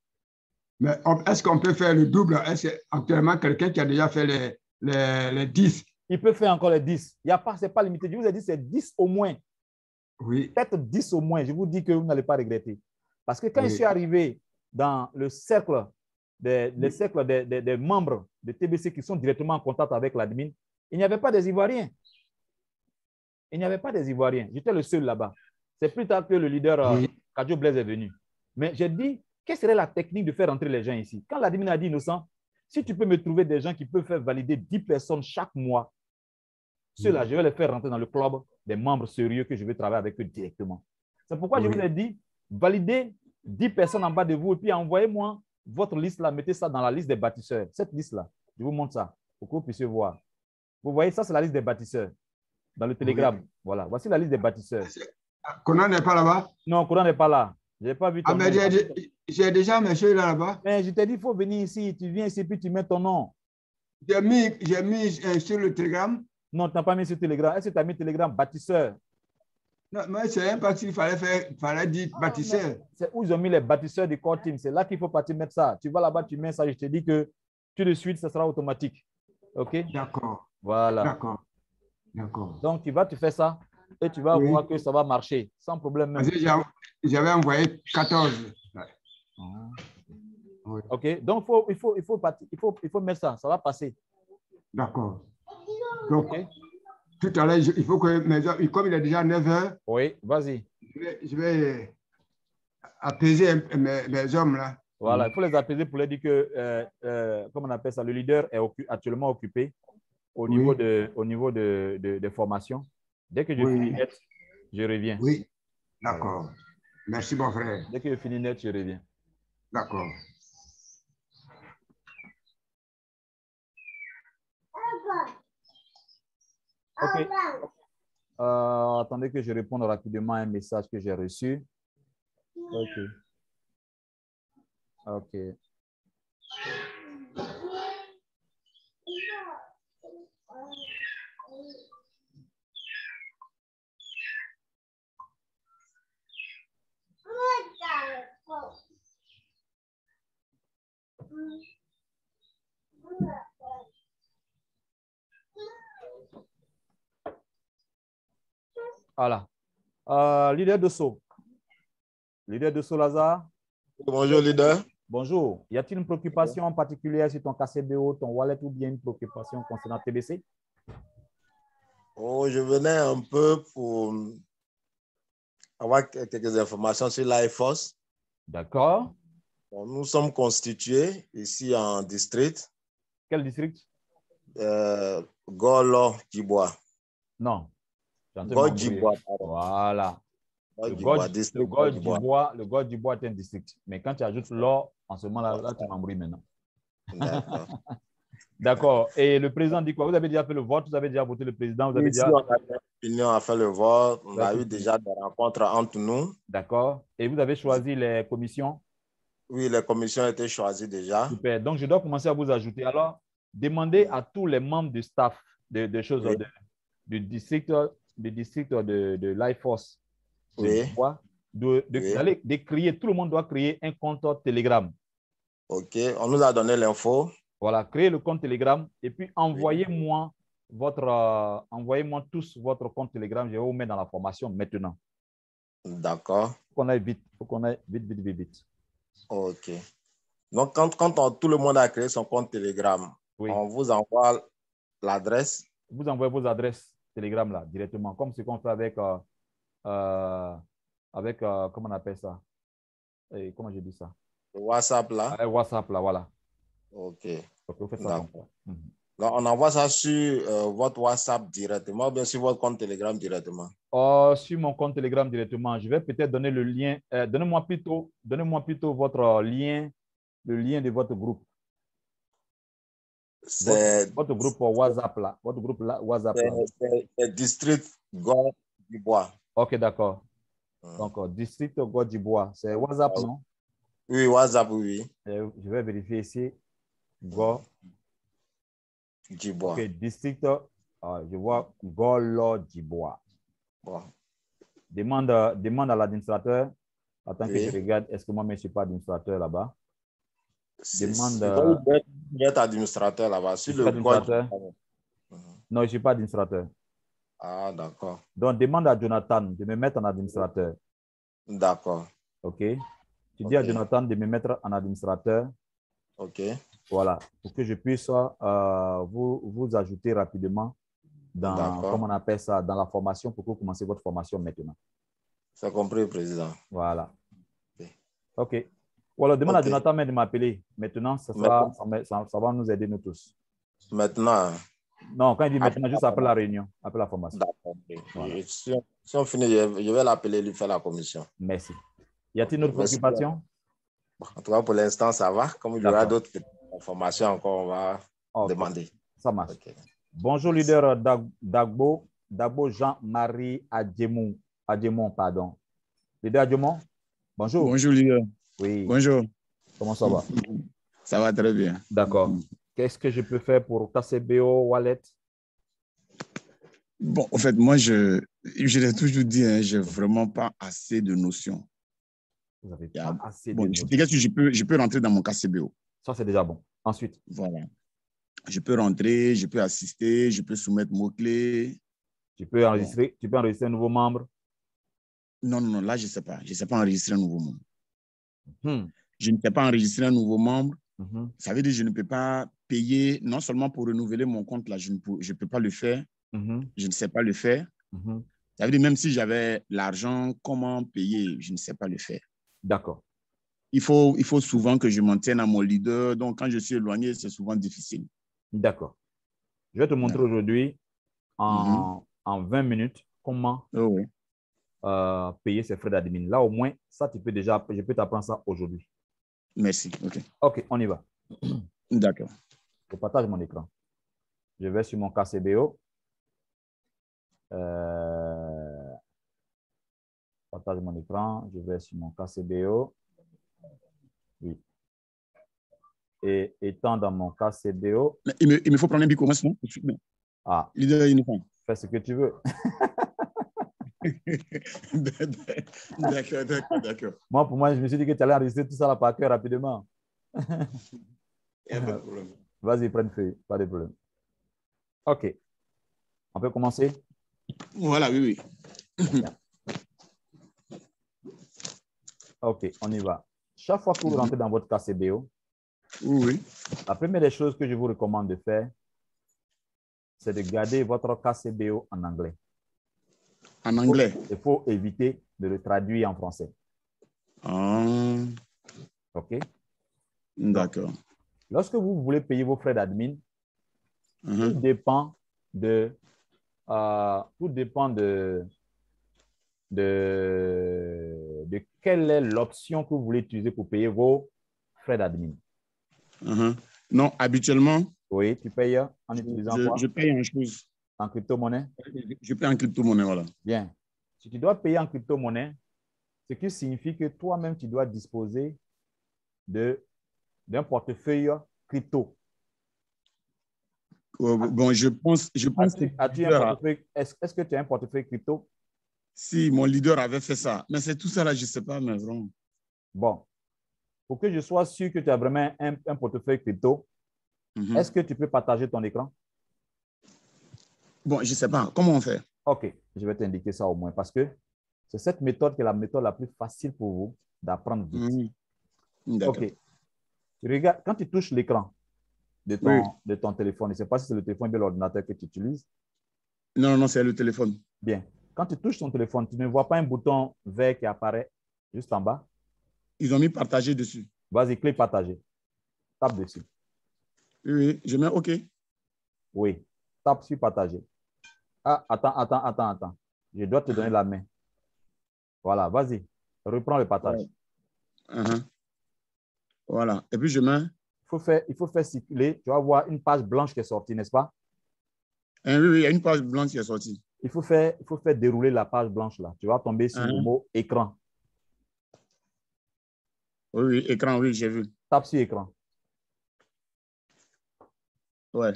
[SPEAKER 4] Mais est-ce qu'on peut faire le double? Est-ce actuellement quelqu'un qui a déjà fait les 10?
[SPEAKER 1] Il peut faire encore les 10. Ce n'est pas limité. Je vous ai dit, c'est 10 au moins.
[SPEAKER 4] Oui.
[SPEAKER 1] Peut-être 10 au moins. Je vous dis que vous n'allez pas regretter. Parce que quand je suis arrivé dans le cercle des membres de TBC qui sont directement en contact avec l'admin, il n'y avait pas des Ivoiriens. Il n'y avait pas des Ivoiriens. J'étais le seul là-bas. C'est plus tard que le leader Kadjo Blaise est venu. Mais j'ai dit, quelle serait la technique de faire entrer les gens ici? Quand l'admin a dit, Innocent, si tu peux me trouver des gens qui peuvent faire valider 10 personnes chaque mois, ceux-là, je vais les faire rentrer dans le club des membres sérieux que je vais travailler avec eux directement. C'est pourquoi je vous ai dit, validez 10 personnes en bas de vous et puis envoyez-moi votre liste là, mettez ça dans la liste des bâtisseurs. Cette liste-là, je vous montre ça pour que vous puissiez voir. Vous voyez, ça, c'est la liste des bâtisseurs dans le télégramme. Voilà, voici la liste des bâtisseurs.
[SPEAKER 4] Conan n'est pas là-bas?
[SPEAKER 1] Non, Conan n'est pas là. Je n'ai pas vu ton nom.
[SPEAKER 4] Mais j'ai déjà un monsieur là-bas.
[SPEAKER 1] Mais je t'ai dit, il faut venir ici. Tu viens ici puis tu mets ton nom.
[SPEAKER 4] J'ai mis sur le télégramme.
[SPEAKER 1] Non, tu n'as pas mis sur Telegram. Est-ce que tu as mis Telegram bâtisseur?
[SPEAKER 4] Non, mais c'est un parti, il fallait dire bâtisseur.
[SPEAKER 1] C'est où ils ont mis les bâtisseurs du core team. C'est là qu'il faut partir mettre ça. Tu vas là-bas, tu mets ça. Je te dis que tout de suite, ça sera automatique. OK?
[SPEAKER 4] D'accord.
[SPEAKER 1] Voilà.
[SPEAKER 4] D'accord. D'accord.
[SPEAKER 1] Donc, tu vas te faire ça et tu vas voir que ça va marcher sans problème même.
[SPEAKER 4] J'avais envoyé 14.
[SPEAKER 1] Oui. OK. Donc, il faut mettre ça. Ça va passer.
[SPEAKER 4] D'accord. Donc, tout à l'heure, il faut que comme il est déjà 9 heures.
[SPEAKER 1] Oui, vas-y.
[SPEAKER 4] Je vais apaiser mes hommes là.
[SPEAKER 1] Voilà, il faut les apaiser pour leur dire que, comment on appelle ça, le leader est actuellement occupé au niveau de formation. Dès que je finis net, je reviens.
[SPEAKER 4] Oui, d'accord. Voilà. Merci, mon frère.
[SPEAKER 1] Dès que je finis net, je reviens.
[SPEAKER 4] D'accord.
[SPEAKER 1] OK. Attendez que je réponde rapidement à un message que j'ai reçu. OK. OK. Voilà. Leader de Sceaux. Leader de Sceaux, Lazare.
[SPEAKER 5] Bonjour, leader.
[SPEAKER 1] Bonjour. Y a-t-il une préoccupation en particulier sur ton KCBO, ton wallet ou bien une préoccupation concernant TBC?
[SPEAKER 5] Oh, je venais un peu pour avoir quelques informations sur l'IFOS.
[SPEAKER 1] D'accord.
[SPEAKER 5] Bon, nous sommes constitués ici en district.
[SPEAKER 1] Quel district?
[SPEAKER 5] Golo-Djibois.
[SPEAKER 1] Non.
[SPEAKER 5] Golo-Djibois.
[SPEAKER 1] Voilà. Le Golo-Djibois est un district. Mais quand tu ajoutes l'or, en ce moment-là, là, tu m'embrouilles maintenant.
[SPEAKER 5] D'accord.
[SPEAKER 1] D'accord. Et le président dit quoi? Vous avez déjà fait le vote? Vous avez déjà voté le président? Vous avez déjà...
[SPEAKER 5] L'Union a fait le vote. On a eu déjà des rencontres entre nous.
[SPEAKER 1] D'accord. Et vous avez choisi les commissions?
[SPEAKER 5] Oui, les commissions ont été choisies déjà.
[SPEAKER 1] Super. Donc, je dois commencer à vous ajouter. Alors, demandez à tous les membres du staff du district de l'IFOS d'écrire. Tout le monde doit créer un compte Telegram.
[SPEAKER 5] OK. On nous a donné l'info.
[SPEAKER 1] Voilà. Créez le compte Telegram et puis envoyez-moi tous votre compte Telegram. Je vais vous mettre dans la formation maintenant.
[SPEAKER 5] D'accord.
[SPEAKER 1] Il faut qu'on aille vite.
[SPEAKER 5] OK. Donc, quand tout le monde a créé son compte Telegram, on vous envoie l'adresse.
[SPEAKER 1] Vous envoyez vos adresses Telegram là, directement, comme ce qu'on fait avec, comment on appelle ça? Comment je dis ça?
[SPEAKER 5] WhatsApp là?
[SPEAKER 1] WhatsApp là, voilà.
[SPEAKER 5] OK.
[SPEAKER 1] Vous faites ça comme ça.
[SPEAKER 5] Donc, on envoie ça sur votre WhatsApp directement ou bien sur votre compte Telegram directement?
[SPEAKER 1] Sur mon compte Telegram directement. Je vais peut-être donner le lien. Donnez-moi plutôt votre lien, le lien de votre groupe. Votre groupe WhatsApp là. Votre groupe là, WhatsApp là.
[SPEAKER 5] C'est District Golo-Djibois.
[SPEAKER 1] OK, d'accord. Donc, district Godjibois, c'est WhatsApp, non?
[SPEAKER 5] Oui, WhatsApp, oui.
[SPEAKER 1] Je vais vérifier ici.
[SPEAKER 5] Godjibois.
[SPEAKER 1] Ok, district, je vois Godjibois.
[SPEAKER 5] Bon.
[SPEAKER 1] Demande à l'administrateur. Attends que
[SPEAKER 5] Oui.
[SPEAKER 1] je regarde. Est-ce que moi, je ne suis pas administrateur là-bas? Demande.
[SPEAKER 5] Vous êtes administrateur là-bas.
[SPEAKER 1] Je suis administrateur. Non, je ne suis pas administrateur.
[SPEAKER 5] Ah, d'accord.
[SPEAKER 1] Donc, demande à Jonathan de me mettre en administrateur.
[SPEAKER 5] D'accord.
[SPEAKER 1] OK. Tu dis à Jonathan de me mettre en administrateur.
[SPEAKER 5] OK.
[SPEAKER 1] Voilà. Pour que je puisse vous ajouter rapidement dans, comme on appelle ça, dans la formation pour que vous commencez votre formation maintenant.
[SPEAKER 5] C'est compris, président.
[SPEAKER 1] Voilà. OK. Voilà, demande à Jonathan de m'appeler. Maintenant, ça va nous aider, nous tous.
[SPEAKER 5] Maintenant.
[SPEAKER 1] Non, quand il dit maintenant, juste après la réunion, après la formation.
[SPEAKER 5] D'accord.
[SPEAKER 1] Voilà.
[SPEAKER 5] Si on finit, je vais l'appeler, lui faire la commission.
[SPEAKER 1] Merci. Y a-t-il une autre préoccupation?
[SPEAKER 5] En tout cas, pour l'instant, ça va. Comme il y aura d'autres informations encore, on va demander.
[SPEAKER 1] Ça marche. Bonjour, leader Dagbo Jean-Marie Adjemon, pardon. Leader Adjemon, bonjour.
[SPEAKER 6] Bonjour, leader.
[SPEAKER 1] Oui.
[SPEAKER 6] Bonjour.
[SPEAKER 1] Comment ça va?
[SPEAKER 6] Ça va très bien.
[SPEAKER 1] D'accord. Qu'est-ce que je peux faire pour KCBO Wallet?
[SPEAKER 6] Bon, en fait, moi, je l'ai toujours dit, hein, je n'ai vraiment pas assez de notions.
[SPEAKER 1] Vous n'avez pas assez de
[SPEAKER 6] notions. Je peux rentrer dans mon KCBO.
[SPEAKER 1] Ça, c'est déjà bon. Ensuite?
[SPEAKER 6] Voilà. Je peux rentrer, je peux assister, je peux soumettre mots-clés.
[SPEAKER 1] Tu peux enregistrer un nouveau membre?
[SPEAKER 6] Non, là, je ne sais pas. Je ne sais pas enregistrer un nouveau membre. Je ne sais pas enregistrer un nouveau membre. Ça veut dire que je ne peux pas payer, non seulement pour renouveler mon compte, là, je ne peux pas le faire. Je ne sais pas le faire. Ça veut dire même si j'avais l'argent, comment payer, je ne sais pas le faire.
[SPEAKER 1] D'accord.
[SPEAKER 6] Il faut souvent que je m'en tienne à mon leader. Donc, quand je suis éloigné, c'est souvent difficile.
[SPEAKER 1] D'accord. Je vais te montrer aujourd'hui en 20 minutes comment payer ses frais d'admin. Là, au moins, ça, je peux t'apprendre ça aujourd'hui.
[SPEAKER 6] Merci. OK.
[SPEAKER 1] OK, on y va.
[SPEAKER 6] D'accord.
[SPEAKER 1] Je partage mon écran. Je vais sur mon KCBO. Partage mon écran. Je vais sur mon KCBO. Oui. Et étant dans mon KCBO.
[SPEAKER 6] Mais il me faut prendre un bico, non?
[SPEAKER 1] Ah.
[SPEAKER 6] Leader, il nous prend.
[SPEAKER 1] Fais ce que tu veux.
[SPEAKER 6] D'accord.
[SPEAKER 1] Moi, pour moi, je me suis dit que tu allais enregistrer tout ça là par cœur rapidement.
[SPEAKER 6] Il n'y a pas de problème.
[SPEAKER 1] Vas-y, prends une feuille, pas de problème. OK. On peut commencer?
[SPEAKER 6] Voilà, oui.
[SPEAKER 1] OK, on y va. Chaque fois que vous rentrez dans votre KCBO,
[SPEAKER 6] oui.
[SPEAKER 1] La première des choses que je vous recommande de faire, c'est de garder votre KCBO en anglais.
[SPEAKER 6] En anglais?
[SPEAKER 1] Il faut éviter de le traduire en français. OK?
[SPEAKER 6] D'accord.
[SPEAKER 1] Lorsque vous voulez payer vos frais d'admin, tout dépend de quelle est l'option que vous voulez utiliser pour payer vos frais d'admin.
[SPEAKER 6] Non, habituellement.
[SPEAKER 1] Oui, tu payes en utilisant quoi?
[SPEAKER 6] Je paye en chose.
[SPEAKER 1] En crypto-monnaie?
[SPEAKER 6] Je paye en crypto-monnaie, voilà.
[SPEAKER 1] Bien. Si tu dois payer en crypto-monnaie, ce qui signifie que toi-même, tu dois disposer d'un portefeuille crypto.
[SPEAKER 6] Bon, je pense
[SPEAKER 1] est-ce que tu as un portefeuille crypto?
[SPEAKER 6] Si, mon leader avait fait ça. Mais c'est tout ça là, je ne sais pas, mais vraiment.
[SPEAKER 1] Bon. Pour que je sois sûr que tu as vraiment un portefeuille crypto, est-ce que tu peux partager ton écran?
[SPEAKER 6] Bon, je ne sais pas. Comment on fait?
[SPEAKER 1] OK. Je vais t'indiquer ça au moins parce que c'est cette méthode qui est la méthode la plus facile pour vous d'apprendre vite. OK. Tu regardes, quand tu touches l'écran de ton téléphone, je ne sais pas si c'est le téléphone ou l'ordinateur que tu utilises.
[SPEAKER 6] Non, c'est le téléphone.
[SPEAKER 1] Bien. Quand tu touches ton téléphone, tu ne vois pas un bouton vert qui apparaît juste en bas?
[SPEAKER 6] Ils ont mis partager dessus.
[SPEAKER 1] Vas-y, clique partager. Tape dessus.
[SPEAKER 6] Oui, je mets OK.
[SPEAKER 1] Oui, tape sur partager. Ah, attends. Je dois te donner la main. Voilà, vas-y. Reprends le partage.
[SPEAKER 6] Voilà. Et puis je mets.
[SPEAKER 1] Il faut faire circuler. Tu vas voir une page blanche qui est sortie, n'est-ce pas?
[SPEAKER 6] Oui, il y a une page blanche qui est sortie.
[SPEAKER 1] il faut faire dérouler la page blanche là. Tu vas tomber sur le mot écran.
[SPEAKER 6] Oui, oui, écran, oui, j'ai vu.
[SPEAKER 1] Tape sur écran.
[SPEAKER 6] Ouais.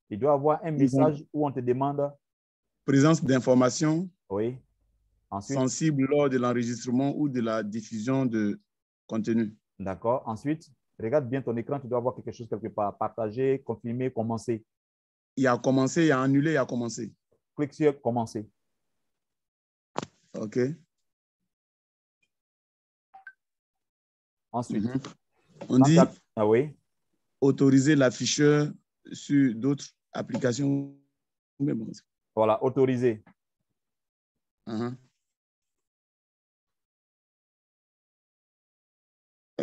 [SPEAKER 1] Il doit y avoir un message où on te demande.
[SPEAKER 6] Présence d'informations.
[SPEAKER 1] Oui. Ensuite,
[SPEAKER 6] sensibles lors de l'enregistrement ou de la diffusion de contenu.
[SPEAKER 1] D'accord. Ensuite, regarde bien ton écran, tu dois avoir quelque chose quelque part. Partager, confirmer, commencer.
[SPEAKER 6] Il y a commencé, il y a annulé, il y a commencé.
[SPEAKER 1] Clique sur commencer.
[SPEAKER 6] OK.
[SPEAKER 1] Ensuite,
[SPEAKER 6] on dit
[SPEAKER 1] oui.
[SPEAKER 6] Autoriser l'afficheur sur d'autres applications.
[SPEAKER 1] Voilà, autoriser.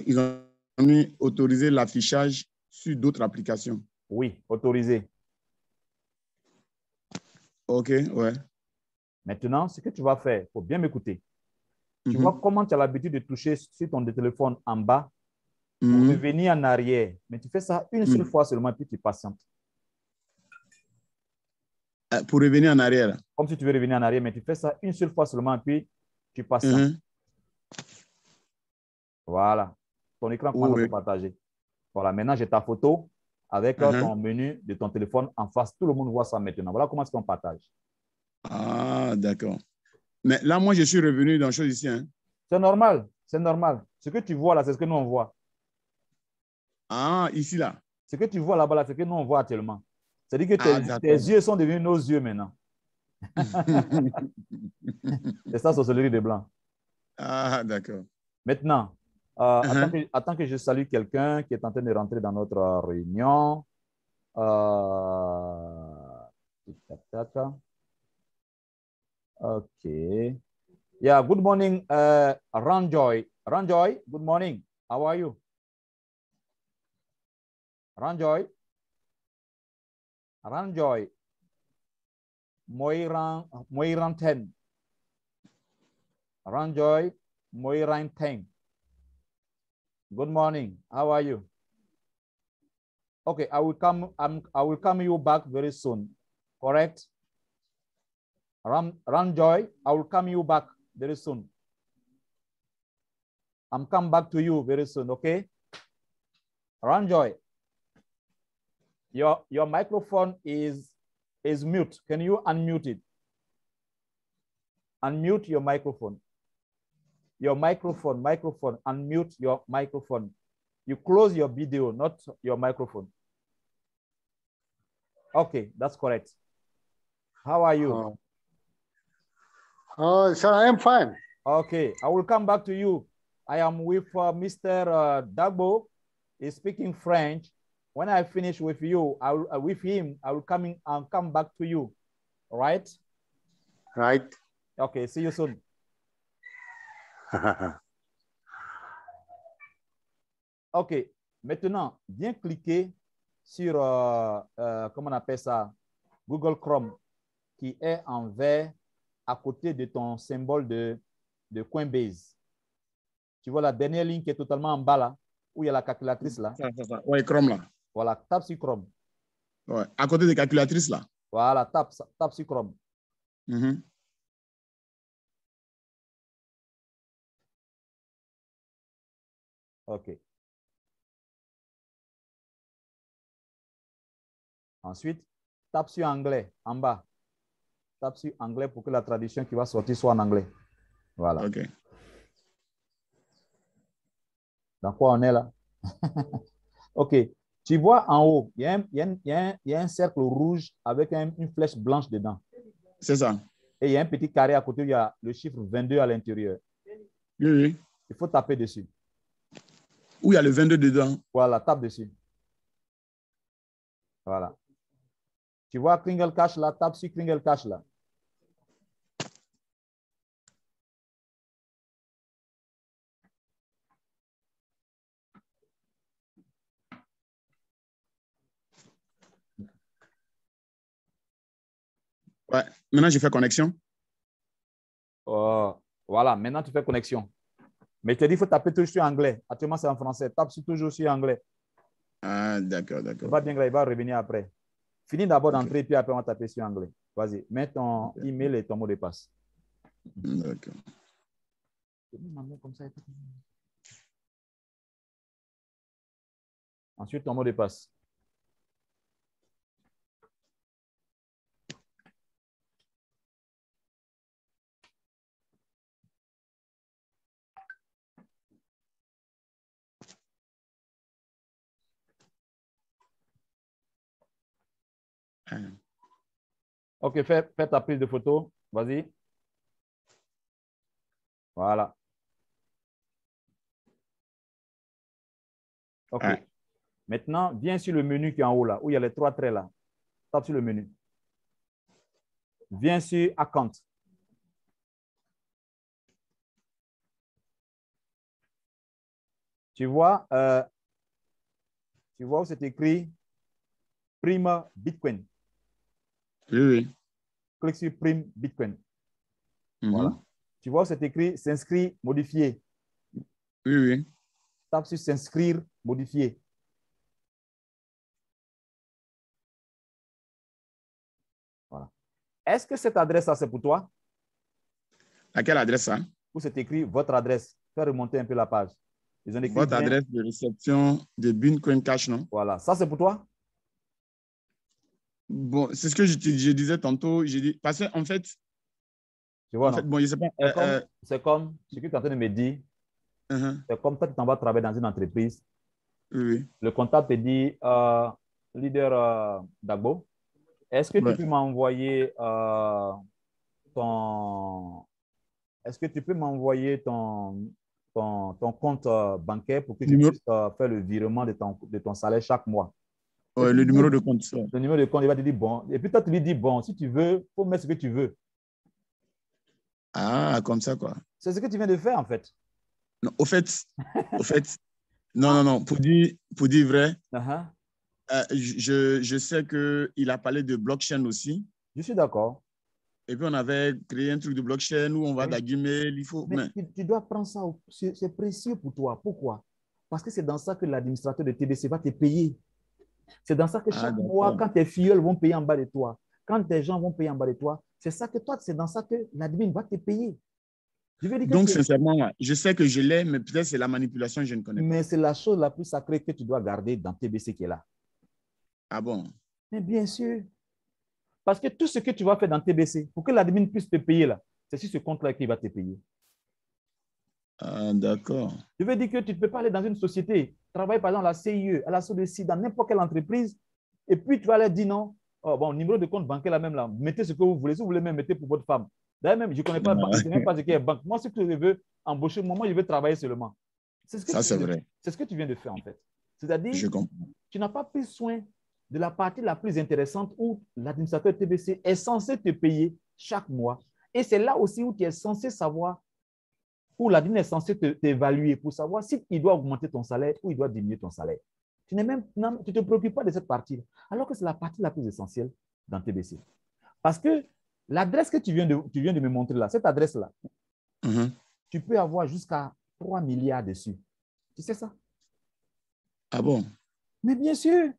[SPEAKER 6] Ils ont mis autoriser l'affichage sur d'autres applications.
[SPEAKER 1] Oui, autoriser.
[SPEAKER 6] OK, ouais.
[SPEAKER 1] Maintenant, ce que tu vas faire, il faut bien m'écouter. Tu vois comment tu as l'habitude de toucher sur ton téléphone en bas pour revenir en arrière. Mais tu fais ça une seule fois seulement, puis tu patientes.
[SPEAKER 6] Pour revenir en arrière.
[SPEAKER 1] Comme si tu veux revenir en arrière, mais tu fais ça une seule fois seulement, puis tu patientes. Voilà. Ton écran commence à se partager. Voilà, maintenant j'ai ta photo avec ton menu de ton téléphone en face. Tout le monde voit ça maintenant. Voilà comment est-ce qu'on partage.
[SPEAKER 6] Ah, d'accord. Mais là, moi, je suis revenu dans chose ici. Hein.
[SPEAKER 1] C'est normal, c'est normal. Ce que tu vois là, c'est ce que nous on voit.
[SPEAKER 6] Ah, ici là.
[SPEAKER 1] Ce que tu vois là-bas, là, c'est ce que nous on voit actuellement. C'est-à-dire que tes yeux sont devenus nos yeux maintenant. C'est ça, sorcellerie de blanc.
[SPEAKER 6] Ah, d'accord.
[SPEAKER 1] Maintenant, attends que je salue quelqu'un qui est en train de rentrer dans notre réunion. Okay. Yeah, good morning, Ranjoy. Ranjoy, good morning. How are you? Ranjoy. Ranjoy. Moiran 10. Ranjoy, Moiran 10. Good morning. How are you? Okay, I will come you back very soon. Correct? Ranjoy, I will come you back very soon. I'm come back to you very soon, okay? Ranjoy, your microphone is mute. Can you unmute it? Unmute your microphone. Your microphone, unmute your microphone. You close your video, not your microphone. Okay, that's correct. How are you?
[SPEAKER 7] Sir, I am fine.
[SPEAKER 1] Okay, I will come back to you. I am with Mr. Dagbo. He's speaking French. When I finish with you, I will come back to you. All right?
[SPEAKER 7] Right.
[SPEAKER 1] Okay, see you soon. OK. Maintenant, viens cliquer sur, comment on appelle ça, Google Chrome, qui est en vert à côté de ton symbole de Coinbase. Tu vois la dernière ligne qui est totalement en bas là, où il y a la calculatrice là.
[SPEAKER 6] Oui, Chrome là.
[SPEAKER 1] Voilà, tape sur Chrome.
[SPEAKER 6] Ouais, à côté de la calculatrice là.
[SPEAKER 1] Voilà, tape sur Chrome. OK. Ensuite, tape sur anglais en bas. Tape sur anglais pour que la traduction qui va sortir soit en anglais. Voilà.
[SPEAKER 6] OK.
[SPEAKER 1] Dans quoi on est là? OK. Tu vois en haut, il y a un cercle rouge avec une flèche blanche dedans.
[SPEAKER 6] C'est ça.
[SPEAKER 1] Et il y a un petit carré à côté où il y a le chiffre 22 à l'intérieur.
[SPEAKER 6] Oui, oui.
[SPEAKER 1] Il faut taper dessus.
[SPEAKER 6] Où il y a le 22 dedans.
[SPEAKER 1] Voilà, tape dessus. Voilà. Tu vois Kringle Cash là, tape sur Kringle Cash là.
[SPEAKER 6] Ouais. Maintenant, je fais connexion.
[SPEAKER 1] Voilà, maintenant tu fais connexion. Mais je te dis, il faut taper toujours sur anglais. Actuellement, c'est en français. Tape toujours sur anglais.
[SPEAKER 6] Ah, d'accord, d'accord.
[SPEAKER 1] C'est pas bien grave, il va revenir après. Finis d'abord d'entrer, puis après, on va taper sur anglais. Vas-y, mets ton email et ton mot de passe.
[SPEAKER 6] D'accord.
[SPEAKER 1] Ensuite, ton mot de passe. Ok, fais ta prise de photos. Vas-y. Voilà. Ok. Ouais. Maintenant, viens sur le menu qui est en haut là, où il y a les 3 traits là. Tape sur le menu. Viens sur Account. Tu vois où c'est écrit Prime Bitcoin.
[SPEAKER 6] Oui, oui.
[SPEAKER 1] Clique sur Prime Bitcoin. Voilà. Tu vois où c'est écrit S'inscrire, modifier.
[SPEAKER 6] Oui, oui.
[SPEAKER 1] Tape sur S'inscrire, modifier. Voilà. Est-ce que cette adresse-là, c'est pour toi?
[SPEAKER 6] À quelle adresse ça?
[SPEAKER 1] Où c'est écrit votre adresse. Fais remonter un peu la page. Ils ont écrit
[SPEAKER 6] votre adresse de réception de Bitcoin Cash, non?
[SPEAKER 1] Voilà. Ça, c'est pour toi?
[SPEAKER 6] Bon, c'est ce que je disais tantôt. Parce qu'en fait,
[SPEAKER 1] tu vois,
[SPEAKER 6] en fait, bon, je sais pas.
[SPEAKER 1] C'est comme ce que tu es en train de me dire. C'est comme toi, tu t'en vas travailler dans une entreprise.
[SPEAKER 6] Oui.
[SPEAKER 1] Le comptable te dit, leader Dagbo, est-ce que tu peux m'envoyer ton compte bancaire pour que je puisse faire le virement de ton salaire chaque mois?
[SPEAKER 6] Ouais, le numéro de compte.
[SPEAKER 1] Le numéro de compte, il va te dire bon. Et puis toi, tu lui dis bon, si tu veux, il faut mettre ce que tu veux.
[SPEAKER 6] Ah, comme ça, quoi.
[SPEAKER 1] C'est ce que tu viens de faire, en fait.
[SPEAKER 6] Non, au fait, non, pour dire vrai, je sais qu'il a parlé de blockchain aussi.
[SPEAKER 1] Je suis d'accord.
[SPEAKER 6] Et puis, on avait créé un truc de blockchain où on va daguer, il faut...
[SPEAKER 1] Mais tu dois prendre ça, c'est précieux pour toi. Pourquoi? Parce que c'est dans ça que l'administrateur de TBC va te payer. C'est dans ça que chaque mois, quand tes filles vont payer en bas de toi, quand tes gens vont payer en bas de toi, c'est ça que toi, c'est dans ça que l'admin va te payer. Je veux dire
[SPEAKER 6] donc, sincèrement, je sais que je l'ai, mais peut-être c'est la manipulation, je ne connais pas.
[SPEAKER 1] Mais c'est la chose la plus sacrée que tu dois garder dans TBC qui est là.
[SPEAKER 6] Ah bon?
[SPEAKER 1] Mais bien sûr. Parce que tout ce que tu vas faire dans TBC, pour que l'admin puisse te payer là, c'est sur ce compte-là qu'il va te payer.
[SPEAKER 6] Ah, d'accord.
[SPEAKER 1] Je veux dire que tu ne peux pas aller dans une société, travailler par exemple à la CIE, à la SODECI, dans n'importe quelle entreprise, et puis tu vas leur dire non, oh, bon, numéro de compte bancaire là même là, mettez ce que vous voulez, si vous voulez même mettez pour votre femme. D'ailleurs même, je ne connais pas, je ne sais même pas ce qu'est banque. Moi, ce que je veux embaucher, moi, je veux travailler seulement.
[SPEAKER 6] Ça, c'est vrai.
[SPEAKER 1] C'est ce que tu viens de faire en fait. C'est-à-dire, tu n'as pas pris soin de la partie la plus intéressante où l'administrateur TBC est censé te payer chaque mois. Et c'est là aussi où tu es censé savoir, où l'admin est censé t'évaluer pour savoir s'il doit augmenter ton salaire ou il doit diminuer ton salaire. Tu ne te préoccupes pas de cette partie, alors que c'est la partie la plus essentielle dans TBC. Parce que l'adresse que tu viens de me montrer là, cette adresse-là, tu peux avoir jusqu'à 3 milliards dessus. Tu sais ça?
[SPEAKER 6] Ah bon?
[SPEAKER 1] Mais bien sûr.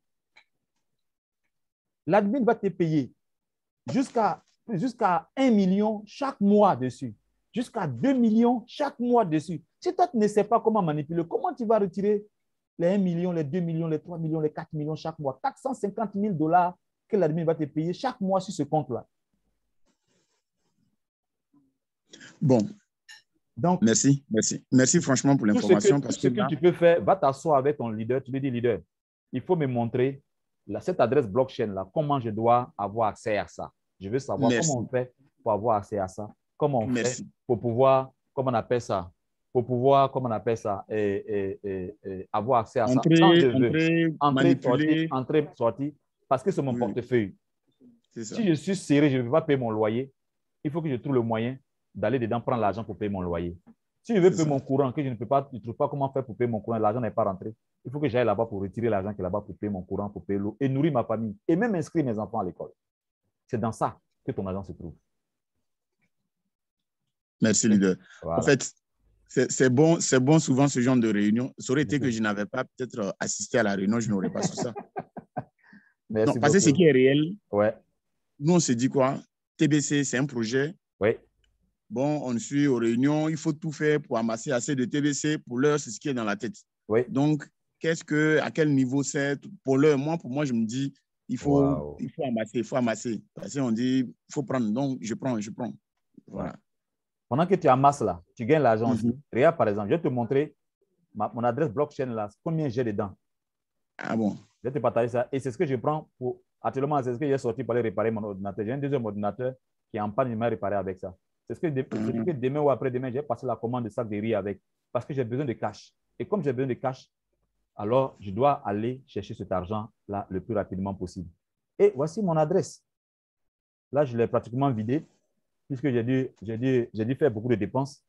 [SPEAKER 1] L'admin va te payer jusqu'à 1 million chaque mois dessus, jusqu'à 2 millions chaque mois dessus. Si toi, tu ne sais pas comment manipuler, comment tu vas retirer les 1 million, les 2 millions, les 3 millions, les 4 millions chaque mois? 450 000 $ que l'admin va te payer chaque mois sur ce compte-là.
[SPEAKER 6] Bon. Donc, merci franchement pour l'information.
[SPEAKER 1] Tout ce que tu peux faire, va t'asseoir avec ton leader, tu lui dis, leader, il faut me montrer cette adresse blockchain là, comment je dois avoir accès à ça. Je veux savoir comment on fait pour avoir accès à ça. Comment on fait pour pouvoir, comment on appelle ça, avoir accès à ça. Entrer, sortir, parce que c'est mon portefeuille. Si je suis serré, je ne peux pas payer mon loyer. Il faut que je trouve le moyen d'aller dedans prendre l'argent pour payer mon loyer. Si je veux payer mon courant, que je ne trouve pas comment faire pour payer mon courant, l'argent n'est pas rentré, il faut que j'aille là-bas pour retirer l'argent qui est là-bas pour payer mon courant, pour payer l'eau et nourrir ma famille et même inscrire mes enfants à l'école. C'est dans ça que ton argent se trouve.
[SPEAKER 6] Merci, leader. Voilà. En fait, c'est bon souvent ce genre de réunion. Ça aurait été que je n'avais pas peut-être assisté à la réunion, je n'aurais pas su ça.
[SPEAKER 1] Merci
[SPEAKER 6] parce que ce qui est réel, nous, on s'est dit quoi? TBC, c'est un projet.
[SPEAKER 1] Oui.
[SPEAKER 6] Bon, on suit aux réunions, il faut tout faire pour amasser assez de TBC. Pour l'heure, c'est ce qui est dans la tête.
[SPEAKER 1] Oui.
[SPEAKER 6] Donc, à quel niveau c'est? Pour l'heure, pour moi, je me dis, il faut amasser. Parce qu'on dit, il faut prendre. Donc, je prends. Voilà.
[SPEAKER 1] Pendant que tu amasses là, tu gagnes l'argent aussi. Regarde, par exemple, je vais te montrer mon adresse blockchain là, combien j'ai dedans.
[SPEAKER 6] Ah bon?
[SPEAKER 1] Je vais te partager ça. Et c'est ce que je prends pour. Actuellement, c'est ce que j'ai sorti pour aller réparer mon ordinateur. J'ai un deuxième ordinateur qui est en panne, il m'a réparé avec ça. C'est ce que demain ou après-demain, j'ai passé la commande de sac de riz avec. Parce que j'ai besoin de cash. Et comme j'ai besoin de cash, alors je dois aller chercher cet argent-là le plus rapidement possible. Et voici mon adresse. Là, je l'ai pratiquement vidé, puisque j'ai dû faire beaucoup de dépenses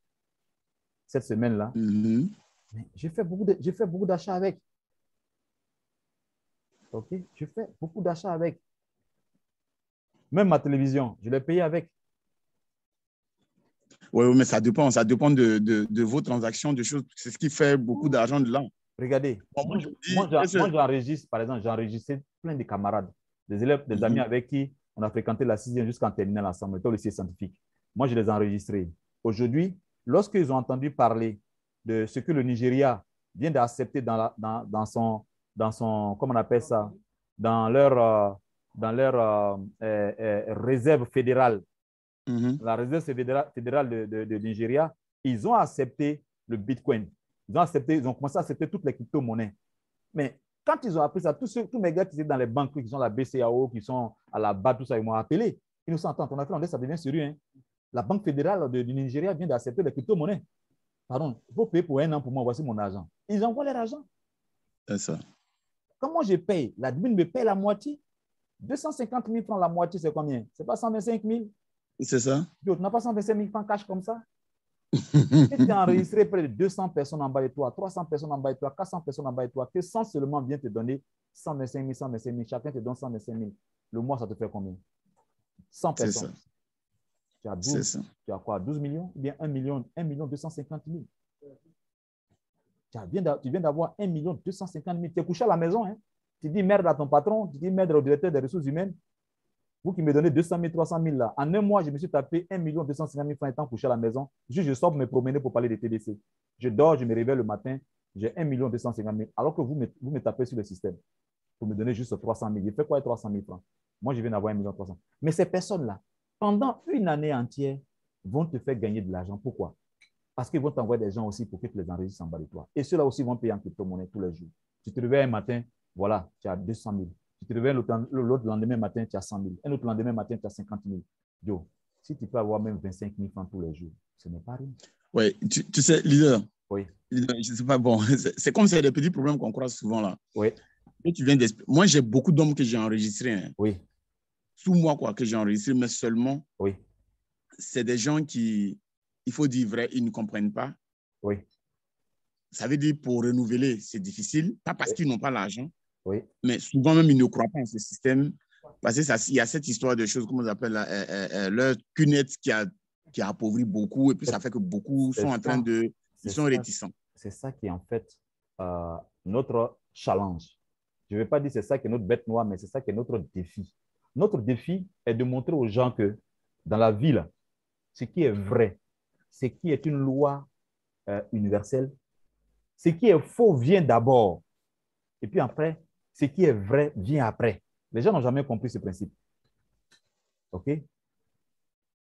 [SPEAKER 1] cette semaine-là. Mais j'ai fait beaucoup d'achats avec. OK? Je fais beaucoup d'achats avec. Même ma télévision, je l'ai payé avec.
[SPEAKER 6] Oui, mais ça dépend de vos transactions, de choses. C'est ce qui fait beaucoup d'argent de là.
[SPEAKER 1] Regardez, moi j'enregistre, par exemple, j'ai enregistré plein de camarades, des élèves, des amis avec qui on a fréquenté la 6e jusqu'en terminale ensemble, au lycée scientifique. Moi, je les ai enregistrés. Aujourd'hui, lorsqu'ils ont entendu parler de ce que le Nigeria vient d'accepter dans son, comment on appelle ça, dans leur réserve fédérale, la réserve fédérale de Nigeria, ils ont accepté le Bitcoin. Ils ont commencé à accepter toutes les crypto-monnaies. Mais quand ils ont appris ça, tous mes gars qui étaient dans les banques, qui sont à la BCAO, qui sont à la BAD, tout ça, ils m'ont appelé. Ils nous sentent, on a fait, ça devient sérieux. Hein. La Banque fédérale du Nigeria vient d'accepter les crypto-monnaies. Pardon, il faut payer pour 1 an pour moi, voici mon argent. Ils envoient leur argent.
[SPEAKER 6] C'est ça.
[SPEAKER 1] Comment je paye? L'admin me paye la moitié. 250 000 francs la moitié, c'est combien? C'est pas 125 000?
[SPEAKER 6] C'est ça.
[SPEAKER 1] Tu n'as pas 125 000 francs cash comme ça? Si tu as enregistré près de 200 personnes en bas de toi, 300 personnes en bas de toi, 400 personnes en bas de toi, que 100 seulement vient te donner 125 000, chacun te donne 125 000. Le mois, ça te fait combien? 100 personnes. Tu as 12, tu as quoi? 12 millions? Ou bien 1 million 250 000. Tu viens d'avoir 1 250 000. Tu es couché à la maison. Hein? Tu dis merde à ton patron, tu dis merde au directeur des ressources humaines. Vous qui me donnez 200 000, 300 000 là. En un mois, je me suis tapé 1 250 000 francs étant couché à la maison. Je sors pour me promener pour parler de TBC. Je dors, je me réveille le matin, j'ai 1 250 000. Alors que vous me tapez sur le système pour me donner juste 300 000. Je fais quoi avec 300 000 francs? Moi, je viens d'avoir 1 300 000. Mais ces personnes-là, pendant une année entière, vont te faire gagner de l'argent. Pourquoi? Parce qu'ils vont t'envoyer des gens aussi pour que tu les enregistres en bas de toi. Et ceux-là aussi vont payer en crypto-monnaie tous les jours. Tu te réveilles un matin, voilà, tu as 200 000. Tu te réveilles l'autre lendemain matin, tu as 100 000. Un autre lendemain matin, tu as 50 000. Joe, si tu peux avoir même 25 000 francs tous les jours, ce n'est pas rien.
[SPEAKER 6] Oui, tu sais, leader.
[SPEAKER 1] Oui.
[SPEAKER 6] Leader, je ne sais pas, bon, c'est comme c'est des petits problèmes qu'on croise souvent là.
[SPEAKER 1] Oui.
[SPEAKER 6] Et tu viens moi, j'ai beaucoup d'hommes que j'ai enregistrés. Hein.
[SPEAKER 1] Oui.
[SPEAKER 6] Sous moi, quoi, que j'ai enregistrés, mais seulement.
[SPEAKER 1] Oui.
[SPEAKER 6] C'est des gens qui, il faut dire vrai, ils ne comprennent pas.
[SPEAKER 1] Oui.
[SPEAKER 6] Ça veut dire pour renouveler, c'est difficile, pas parce qu'ils n'ont pas l'argent.
[SPEAKER 1] Oui.
[SPEAKER 6] Mais souvent même, ils ne croient pas en ce système. Parce qu'il y a cette histoire de choses, comment on appelle, leur CUNET qui a appauvri beaucoup. Et puis, ça fait que beaucoup sont en train de... Ils sont réticents.
[SPEAKER 1] C'est ça qui est en fait notre challenge. Je ne vais pas dire c'est ça qui est notre bête noire, mais c'est ça qui est notre défi. Notre défi est de montrer aux gens que dans la vie, là, ce qui est vrai, ce qui est une loi universelle, ce qui est faux vient d'abord. Et puis après, ce qui est vrai vient après. Les gens n'ont jamais compris ce principe. OK?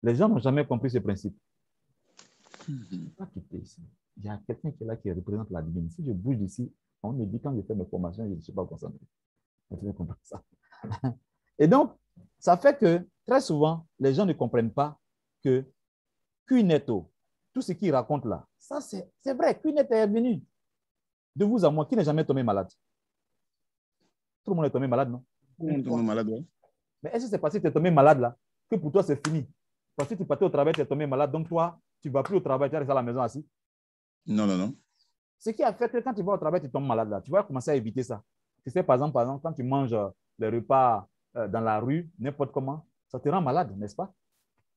[SPEAKER 1] Les gens n'ont jamais compris ce principe. Je ne vais pas quitter ici. Il y a quelqu'un qui est là qui représente la divine. Si je bouge d'ici, on me dit quand je fais mes formations, je ne suis pas concentré. Vous devez comprendre ça. Et donc, ça fait que très souvent, les gens ne comprennent pas que Cuneto, tout ce qu'il raconte là, ça c'est vrai. Cuneto est venu de vous à moi. Qui n'est jamais tombé malade? Tout le monde est tombé malade, non?
[SPEAKER 6] Tout le monde est tombé malade, oui.
[SPEAKER 1] Mais est-ce que c'est parce que tu es tombé malade là que pour toi c'est fini? Parce que tu partais au travail, tu es tombé malade, donc toi, tu ne vas plus au travail, tu restes à la maison assis?
[SPEAKER 6] Non, non, non.
[SPEAKER 1] Ce qui a fait que quand tu vas au travail, tu tombes malade là. Tu vas commencer à éviter ça. Tu sais, par exemple, quand tu manges les repas dans la rue, n'importe comment, ça te rend malade, n'est-ce pas?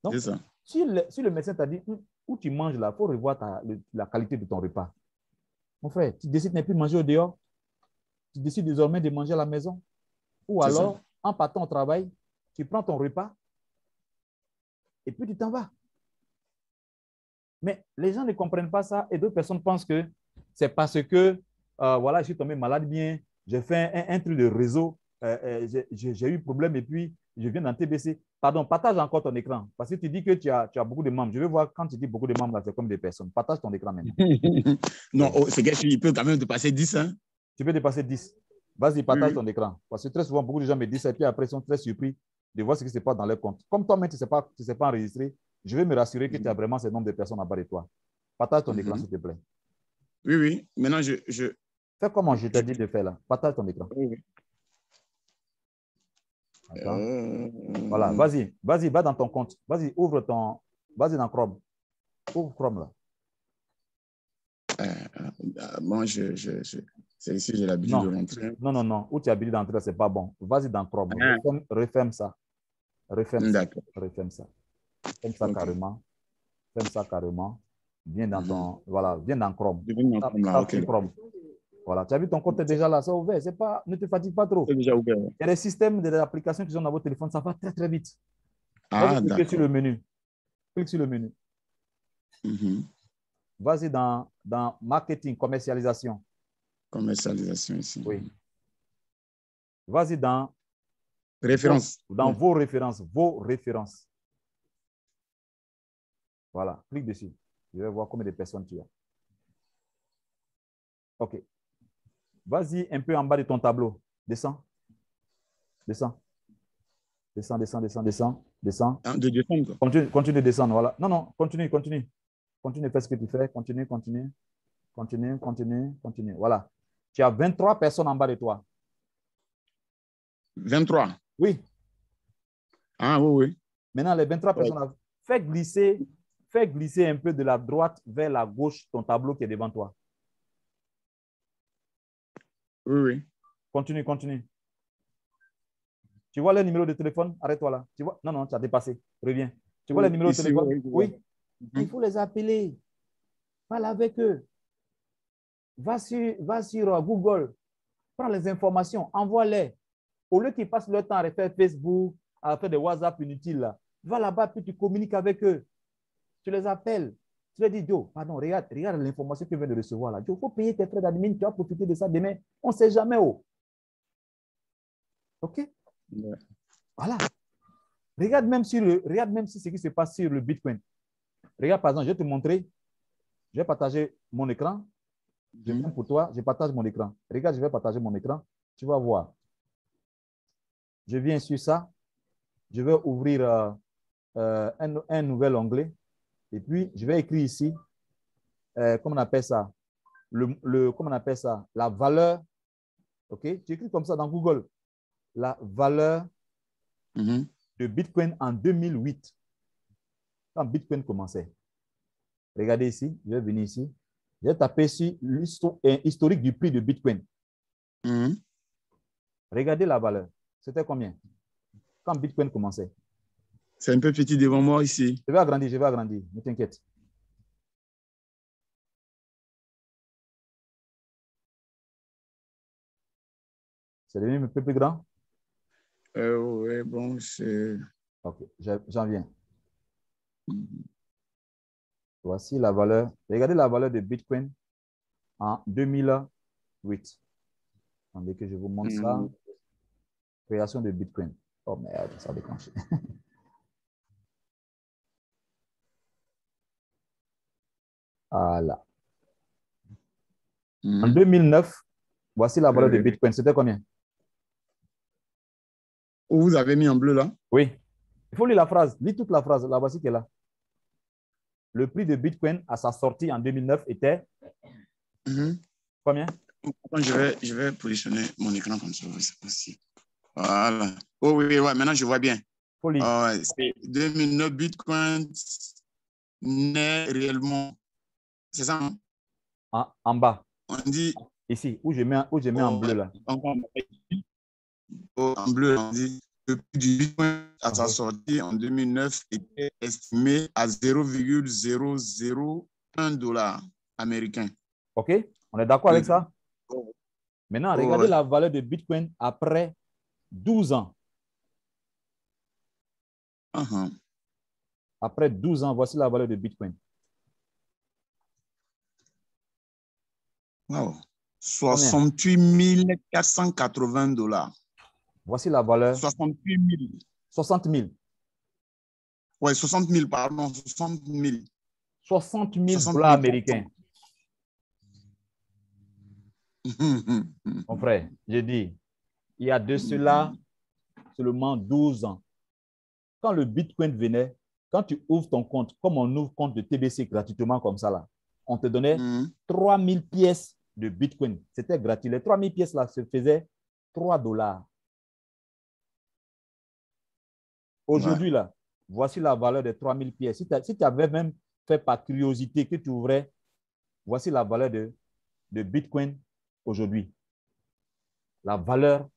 [SPEAKER 1] Donc,
[SPEAKER 6] c'est ça.
[SPEAKER 1] Si le médecin t'a dit où tu manges là, il faut revoir la qualité de ton repas. Mon frère, tu décides de ne plus manger au dehors. Tu décides désormais de manger à la maison. Ou alors, en partant au travail, tu prends ton repas, et puis tu t'en vas. Mais les gens ne comprennent pas ça et d'autres personnes pensent que c'est parce que, voilà, je suis tombé malade bien, j'ai fait un truc de réseau, j'ai eu problème et puis je viens dans TBC. Pardon, partage encore ton écran parce que tu dis que tu as beaucoup de membres. Je veux voir quand tu dis beaucoup de membres, c'est comme des personnes. Partage ton écran maintenant.
[SPEAKER 6] Non, c'est qu'il peut quand même dépasser 10. Hein?
[SPEAKER 1] Tu peux dépasser 10. Vas-y, partage ton écran. Parce que très souvent, beaucoup de gens me disent ça et puis après, ils sont très surpris de voir ce qui se passe dans leur compte. Comme toi-même, tu ne sais pas enregistrer, je vais me rassurer que tu as vraiment ce nombre de personnes en bas de toi. Partage ton écran, s'il te plaît.
[SPEAKER 6] Oui, oui. Maintenant,
[SPEAKER 1] fais comment je t'ai dit de faire là. Partage ton écran.
[SPEAKER 6] Oui.
[SPEAKER 1] Voilà, vas-y, va dans ton compte. Vas-y, ouvre ton... Vas-y dans Chrome. Ouvre Chrome là.
[SPEAKER 6] Moi, c'est ici, j'ai l'habitude de rentrer.
[SPEAKER 1] Non. Où tu as l'habitude d'entrer, c'est pas bon. Vas-y dans Chrome. Referme ça. Referme ça. Referme ça. Ferme ça carrément. Ferme ça carrément. Viens dans ton... Voilà, viens dans Chrome. Chrome. Voilà, tu as vu ton compte est déjà là, c'est ouvert. C'est pas... Ne te fatigue pas trop.
[SPEAKER 6] C'est déjà ouvert.
[SPEAKER 1] Il y a des systèmes, des applications qui sont dans votre téléphone, ça va très, très vite. Clique sur le menu. Clique sur le menu. Vas-y dans marketing, commercialisation.
[SPEAKER 6] Commercialisation ici.
[SPEAKER 1] Oui. Vas-y dans
[SPEAKER 6] références.
[SPEAKER 1] Dans vos références. Vos références. Voilà. Clique dessus. Je vais voir combien de personnes tu as. OK. Vas-y un peu en bas de ton tableau. Descends. Descends. Descends. Descends.
[SPEAKER 6] De descendre.
[SPEAKER 1] Continue de descendre. Voilà. Non. Continue. Continue de faire ce que tu fais. Continue. Voilà. Tu as 23 personnes en bas de toi.
[SPEAKER 6] 23?
[SPEAKER 1] Oui.
[SPEAKER 6] Ah, oui.
[SPEAKER 1] Maintenant, les 23 personnes, fais glisser un peu de la droite vers la gauche ton tableau qui est devant toi.
[SPEAKER 6] Oui.
[SPEAKER 1] Continue. Tu vois le numéro de téléphone? Arrête-toi là. Tu vois? Non, tu as dépassé. Reviens. Tu vois le numéro de téléphone? Oui. Il faut les appeler. Parle avec eux. Va sur Google. Prends les informations. Envoie-les. Au lieu qu'ils passent leur temps à refaire Facebook, à faire des WhatsApp inutiles, là, va là-bas puis tu communiques avec eux. Tu les appelles. Tu leur dis, Joe, pardon, regarde l'information que tu viens de recevoir là. Joe, il faut payer tes frais d'admin. Tu vas profiter de ça demain. On ne sait jamais où. OK?
[SPEAKER 6] Ouais.
[SPEAKER 1] Voilà. Regarde même si ce qui se passe sur le Bitcoin. Regarde, par exemple, je vais te montrer. Je vais partager mon écran. Je viens pour toi, je partage mon écran. Regarde, je vais partager mon écran. Tu vas voir. Je viens sur ça. Je vais ouvrir un nouvel onglet. Et puis, je vais écrire ici, comment on appelle ça? Comment on appelle ça? La valeur. OK? Tu écris comme ça dans Google. La valeur de Bitcoin en 2008. Quand Bitcoin commençait. Regardez ici. Je vais venir ici. Je vais taper ici l'historique du prix de Bitcoin. Regardez la valeur. C'était combien? Quand Bitcoin commençait.
[SPEAKER 6] C'est un peu petit devant moi ici.
[SPEAKER 1] Je vais agrandir. Ne t'inquiète. C'est devenu un peu plus grand?
[SPEAKER 6] Oui, bon, c'est...
[SPEAKER 1] OK, j'en viens. Voici la valeur. Regardez la valeur de Bitcoin en 2008. Attendez que je vous montre ça. Création de Bitcoin. Oh merde, ça a déclenché. Voilà. En 2009, voici la valeur de Bitcoin. C'était combien?
[SPEAKER 6] Vous avez mis en bleu là?
[SPEAKER 1] Oui. Il faut lire la phrase. Lis toute la phrase. La voici qui est là. Le prix de Bitcoin à sa sortie en 2009 était combien?
[SPEAKER 6] Je vais positionner mon écran comme ça aussi. Voilà. Oh oui, ouais, maintenant je vois bien. C'est 2009 Bitcoin n'est réellement. C'est ça? Hein?
[SPEAKER 1] En bas.
[SPEAKER 6] On dit.
[SPEAKER 1] Ici, où je mets en bleu là.
[SPEAKER 6] En bleu, on dit le prix du Bitcoin à sa sortie en 2009 était estimé à 0,001 $ américain.
[SPEAKER 1] OK? On est d'accord avec ça? Maintenant, regardez la valeur de Bitcoin après 12 ans. Après 12 ans, voici la valeur de Bitcoin.
[SPEAKER 6] Wow. 68 480 $.
[SPEAKER 1] Voici la valeur.
[SPEAKER 6] 68 000.
[SPEAKER 1] 60 000.
[SPEAKER 6] Oui, 60 000, pardon. 60 000.
[SPEAKER 1] 60 000 dollars américains. Mon frère, j'ai dit, il y a de cela seulement 12 ans. Quand le Bitcoin venait, quand tu ouvres ton compte, comme on ouvre compte de TBC gratuitement comme ça, là, on te donnait 3000 pièces de Bitcoin. C'était gratuit. Les 3000 pièces là se faisaient 3 $. Aujourd'hui, là, voici la valeur de 3000 pièces. Si tu avais même fait par curiosité que tu ouvrais, voici la valeur de Bitcoin aujourd'hui. La valeur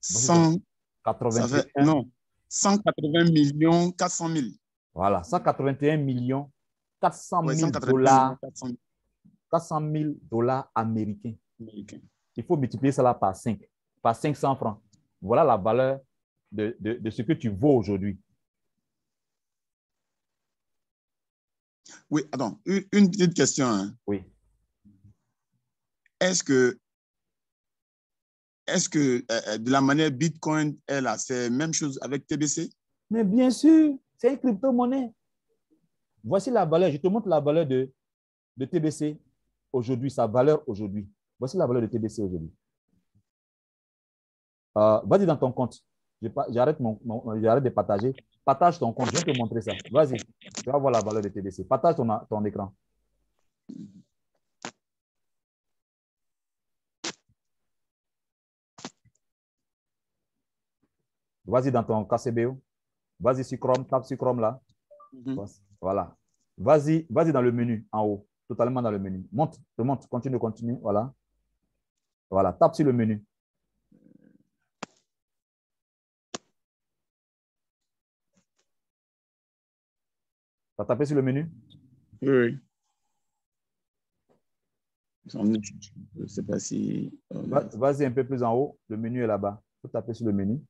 [SPEAKER 6] 180 millions 400 000.
[SPEAKER 1] Voilà, 181 millions 400 000
[SPEAKER 6] dollars.
[SPEAKER 1] 400 000 dollars américains. Il faut multiplier cela par 5, par 500 francs. Voilà la valeur de ce que tu vaux aujourd'hui.
[SPEAKER 6] Oui, attends, une petite question. Hein.
[SPEAKER 1] Oui.
[SPEAKER 6] Est-ce que de la manière Bitcoin est là, c'est la même chose avec TBC?
[SPEAKER 1] Mais bien sûr, c'est une crypto-monnaie. Voici la valeur, je te montre la valeur de TBC aujourd'hui, sa valeur aujourd'hui. Voici la valeur de TBC aujourd'hui. Vas-y dans ton compte. J'arrête de partager. Partage ton compte. Je vais te montrer ça. Vas-y. Tu vas voir la valeur de TBC. Partage ton écran. Vas-y dans ton KCBO. Vas-y sur Chrome. Tape sur Chrome là. Voilà. Vas-y dans le menu en haut. Totalement dans le menu. Monte. Continue. Voilà. Voilà. Tape sur le menu. Tu as tapé sur le menu?
[SPEAKER 6] Oui. Je ne sais pas si...
[SPEAKER 1] Vas-y un peu plus en haut. Le menu est là-bas. Il faut taper sur le menu.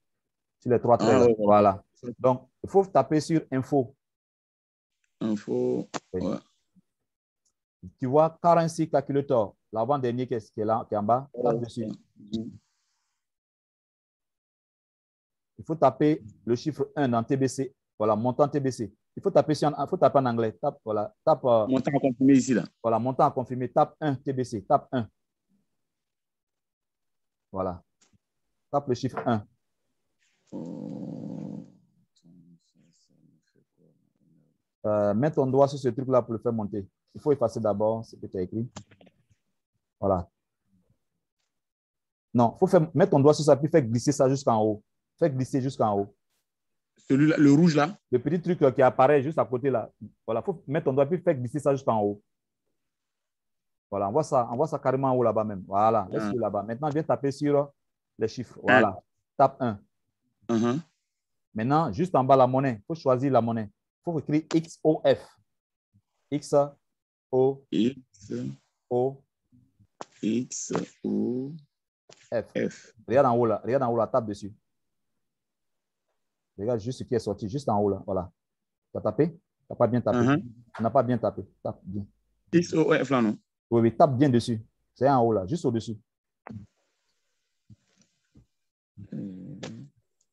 [SPEAKER 1] Sur les 3 traits. Ouais. Voilà. Donc, il faut taper sur Info.
[SPEAKER 6] Info.
[SPEAKER 1] Oui.
[SPEAKER 6] Ouais.
[SPEAKER 1] Tu vois Currency Calculator, l'avant-dernier qui est là, qui est en bas. Tape dessus. Il faut taper le chiffre 1 dans TBC. Voilà, montant TBC. Il faut taper en anglais. Voilà,
[SPEAKER 6] montant à confirmer ici, là.
[SPEAKER 1] Voilà, montant à confirmer. Tape 1 TBC. Tape 1. Voilà. Tape le chiffre 1. Mets ton doigt sur ce truc-là pour le faire monter. Il faut effacer d'abord ce que tu as écrit. Voilà. Non, il faut mettre ton doigt sur ça puis faire glisser ça jusqu'en haut. Fais glisser jusqu'en haut.
[SPEAKER 6] Celui-là, le rouge là?
[SPEAKER 1] Le petit truc qui apparaît juste à côté là. Voilà, il faut mettre ton doigt puis faire glisser ça jusqu'en haut. Voilà, on voit ça carrément en haut là-bas même. Voilà, laisse-le là-bas. Maintenant, viens taper sur les chiffres. Voilà, tape 1. Maintenant, juste en bas, la monnaie. Il faut choisir la monnaie. Il faut écrire XOF. XOF. Regarde en haut là, tape dessus. Regarde juste ce qui est sorti, juste en haut là. Voilà. Tu as tapé? Tu n'as pas bien tapé. Tu n'as pas bien tapé. Tape bien.
[SPEAKER 6] XOF là, non?
[SPEAKER 1] Oui, tape bien dessus. C'est en haut là, juste au-dessus.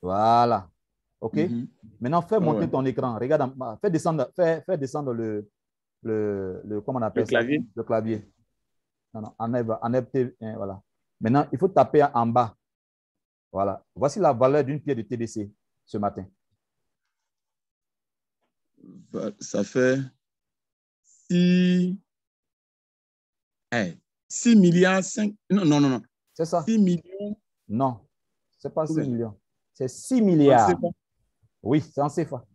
[SPEAKER 1] Voilà. OK? Maintenant, fais monter ton écran. Regarde, fais descendre le comment on appelle ça? Le clavier. Non, voilà. Maintenant, il faut taper en bas. Voilà. Voici la valeur d'une pièce de TBC ce matin.
[SPEAKER 6] Ça fait 6 milliards 5. Non.
[SPEAKER 1] C'est ça?
[SPEAKER 6] 6 millions.
[SPEAKER 1] Non, ce n'est pas 6 millions. C'est 6 milliards. Oui, c'est en CFA.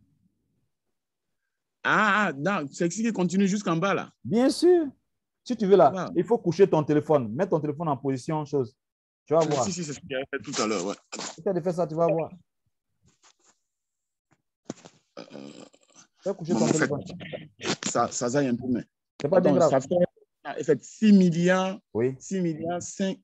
[SPEAKER 6] Non, c'est ce qui continue jusqu'en bas là.
[SPEAKER 1] Bien sûr. Si tu veux là, il faut coucher ton téléphone. Mets ton téléphone en position, chose. Tu vas voir.
[SPEAKER 6] Si, c'est ce qu'il a fait tout à l'heure. Ouais.
[SPEAKER 1] Si tu as fait ça, tu vas voir. Fais coucher ton téléphone.
[SPEAKER 6] Ça zaille un peu, mais.
[SPEAKER 1] C'est pas bien grave.
[SPEAKER 6] Ça fait 6 milliards.
[SPEAKER 1] Oui.
[SPEAKER 6] 6 milliards 5.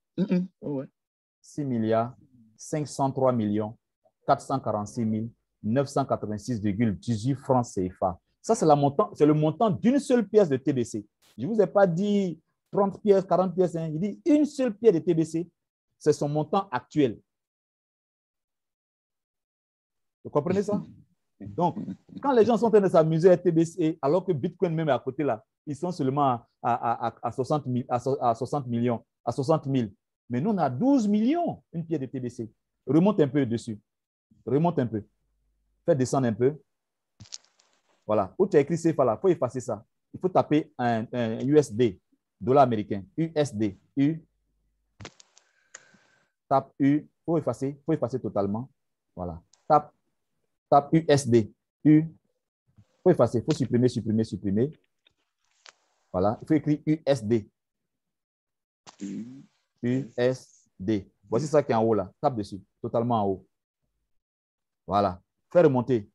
[SPEAKER 1] 6 milliards 503 millions 446 986,18 francs CFA. Ça, c'est le montant d'une seule pièce de TBC. Je ne vous ai pas dit 30 pièces, 40 pièces. Hein. Il dit une seule pièce de TBC, c'est son montant actuel. Vous comprenez ça? Donc, quand les gens sont en train de s'amuser à TBC, alors que Bitcoin même est à côté là, ils sont seulement à 60 millions, à 60 000. Mais nous, on a 12 millions, une pièce de TBC. Remonte un peu dessus. Remonte un peu. Fais descendre un peu. Voilà. Où tu as écrit CFA là, il faut effacer ça. Il faut taper un USD, dollar américain. USD. U. Tape U. Il faut effacer totalement. Voilà. Tape USD. U. Il faut effacer. Il faut supprimer. Voilà. Il faut écrire USD. USD. Voici ça qui est en haut là. Tape dessus. Totalement en haut. Voilà. Fais remonter.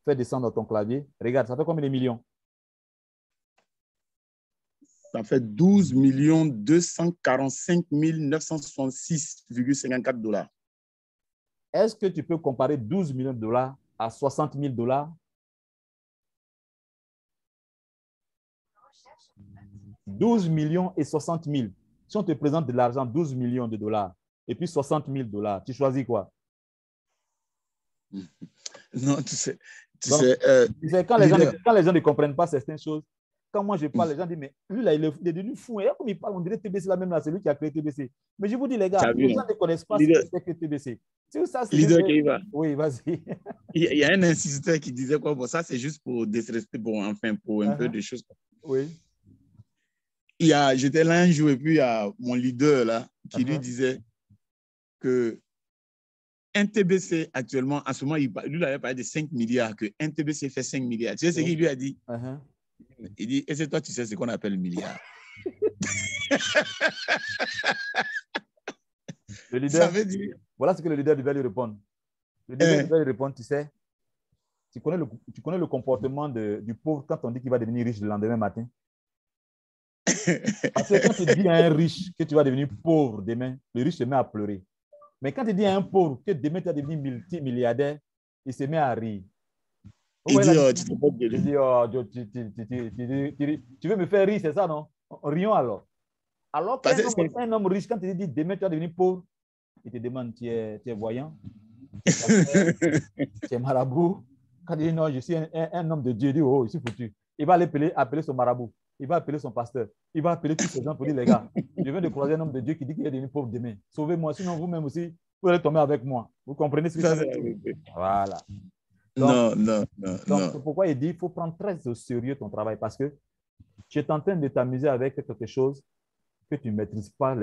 [SPEAKER 1] Fais descendre ton clavier. Regarde, ça fait combien de millions?
[SPEAKER 6] Ça fait 12 245 966,54 $.
[SPEAKER 1] Est-ce que tu peux comparer 12 millions de dollars à 60 000 $? 12 millions et 60 000. Si on te présente de l'argent, 12 millions de dollars, et puis 60 000 $, tu choisis quoi?
[SPEAKER 6] Non, tu sais,
[SPEAKER 1] quand les gens ne comprennent pas certaines choses, quand moi je parle, les gens disent, mais lui là, il est devenu fou. Et comme il parle, on dirait TBC là même là, c'est lui qui a créé TBC. Mais je vous dis, les gars, les gens ne connaissent pas ce que c'est que TBC. Oui, vas-y.
[SPEAKER 6] Il y a un instituteur qui disait quoi? Bon, ça, c'est juste pour disrespect, bon, enfin, pour un peu de choses.
[SPEAKER 1] Oui.
[SPEAKER 6] J'étais là un jour et puis il y a mon leader là qui lui disait que un TBC actuellement, en ce moment, lui il avait parlé de 5 milliards, que un TBC fait 5 milliards. Tu sais ce qu'il lui a dit? Il dit, et c'est toi, tu sais ce qu'on appelle milliard.
[SPEAKER 1] Le leader, ça veut dire... Voilà ce que le leader devait lui répondre. Le leader devait lui répondre, tu sais, tu connais le comportement du pauvre quand on dit qu'il va devenir riche le lendemain matin. Parce que quand tu dis à un riche que tu vas devenir pauvre demain, le riche se met à pleurer. Mais quand tu dis à un pauvre que demain tu vas devenir multimilliardaire, il se met à rire.
[SPEAKER 6] Il dit,
[SPEAKER 1] tu veux me faire rire, c'est ça, non? Rions alors. Alors qu'un homme riche, quand il dit demain tu vas devenir pauvre, il te demande, tu es voyant, tu es marabout. Quand il dit non, je suis un homme de Dieu, il dit oh, je suis foutu. Il va appeler son marabout, il va appeler son pasteur, il va appeler tous ces gens pour dire les gars, je viens de croiser un homme de Dieu qui dit qu'il est devenu pauvre demain. Sauvez-moi, sinon vous-même aussi, vous allez tomber avec moi. Vous comprenez ce que je veux dire? Voilà. Donc, non. C'est pourquoi il dit qu'il faut prendre très au sérieux ton travail parce que tu es en train de t'amuser avec quelque chose que tu ne maîtrises pas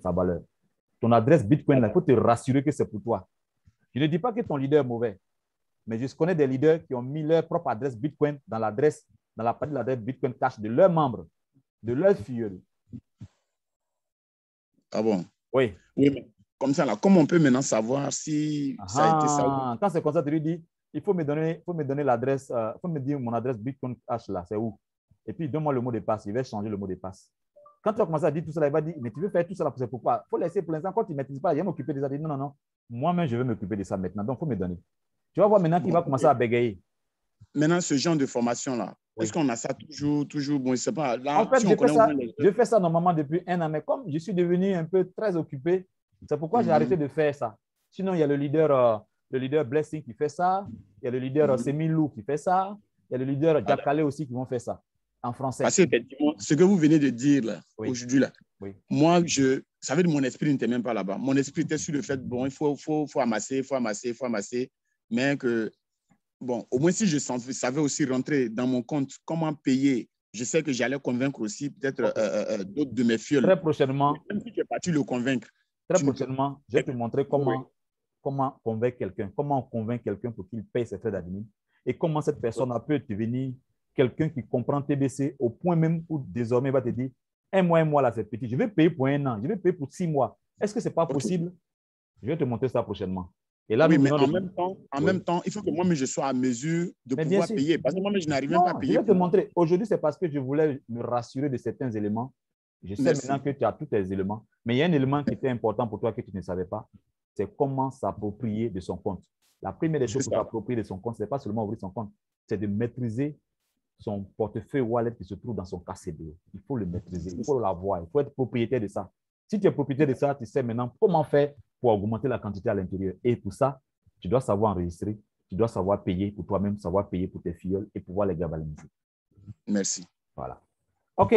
[SPEAKER 1] sa valeur. Ton adresse Bitcoin, il faut te rassurer que c'est pour toi. Je ne dis pas que ton leader est mauvais, mais je connais des leaders qui ont mis leur propre adresse Bitcoin dans la partie de l'adresse Bitcoin Cash de leurs membres, de leurs filles.
[SPEAKER 6] Ah bon?
[SPEAKER 1] Oui.
[SPEAKER 6] Oui, mais comme ça, là, comment on peut maintenant savoir si ça a été ça?
[SPEAKER 1] Quand c'est comme ça, tu lui dis, il faut me donner l'adresse, il faut me dire mon adresse Bitcoin Cash là, c'est où? Et puis, donne-moi le mot de passe. Il va changer le mot de passe. Quand tu vas commencer à dire tout ça, il va dire, mais tu veux faire tout ça, c'est pourquoi? Il faut laisser pour l'instant, quand tu ne maîtrises pas, il va m'occuper de ça. Non. Moi-même, je vais m'occuper de ça maintenant. Donc, il faut me donner. Tu vas voir maintenant qu'il va commencer à bégayer.
[SPEAKER 6] Maintenant, ce genre de formation-là, est-ce qu'on a ça toujours bon, je ne sais pas. Là,
[SPEAKER 1] en fait, je fais ça normalement depuis 1 an, mais comme je suis devenu un peu très occupé, c'est pourquoi j'ai arrêté de faire ça. Sinon, il y a le leader Blessing qui fait ça, il y a le leader Semilou qui fait ça, il y a le leader Jakale aussi qui vont faire ça en français.
[SPEAKER 6] Parce que ce que vous venez de dire là, aujourd'hui, là, moi, ça veut dire mon esprit n'était même pas là-bas. Mon esprit était sur le fait, bon, il faut amasser, mais que, bon, au moins si je savais aussi rentrer dans mon compte, comment payer, je sais que j'allais convaincre aussi peut-être d'autres de mes filles.
[SPEAKER 1] Très prochainement.
[SPEAKER 6] Même si tu n'es pas tu le convaincre.
[SPEAKER 1] Très prochainement, je vais te montrer comment convaincre quelqu'un, comment on convainc quelqu'un pour qu'il paye ses frais d'admin et comment cette personne peut devenir quelqu'un qui comprend TBC au point même où désormais il va te dire un mois là c'est petit, je vais payer pour 1 an, je vais payer pour 6 mois. Est-ce que ce n'est pas possible? Je vais te montrer ça prochainement. Et là,
[SPEAKER 6] oui, mais en même temps, il faut que moi-même je sois à mesure de pouvoir payer. Parce que moi-même, je n'arrive même pas à payer.
[SPEAKER 1] Je vais te montrer. Aujourd'hui, c'est parce que je voulais me rassurer de certains éléments. Je sais maintenant que tu as tous tes éléments. Mais il y a un élément qui était important pour toi que tu ne savais pas. c'est comment s'approprier de son compte. La première des choses pour s'approprier de son compte, ce n'est pas seulement ouvrir son compte, c'est de maîtriser son portefeuille wallet qui se trouve dans son KCBO. Il faut le maîtriser, il faut l'avoir, il faut être propriétaire de ça. Si tu es propriétaire de ça, tu sais maintenant comment faire pour augmenter la quantité à l'intérieur. Et pour ça, tu dois savoir enregistrer, tu dois savoir payer pour toi-même, savoir payer pour tes filleuls et pouvoir les galvaniser.
[SPEAKER 6] Merci.
[SPEAKER 1] Voilà. OK.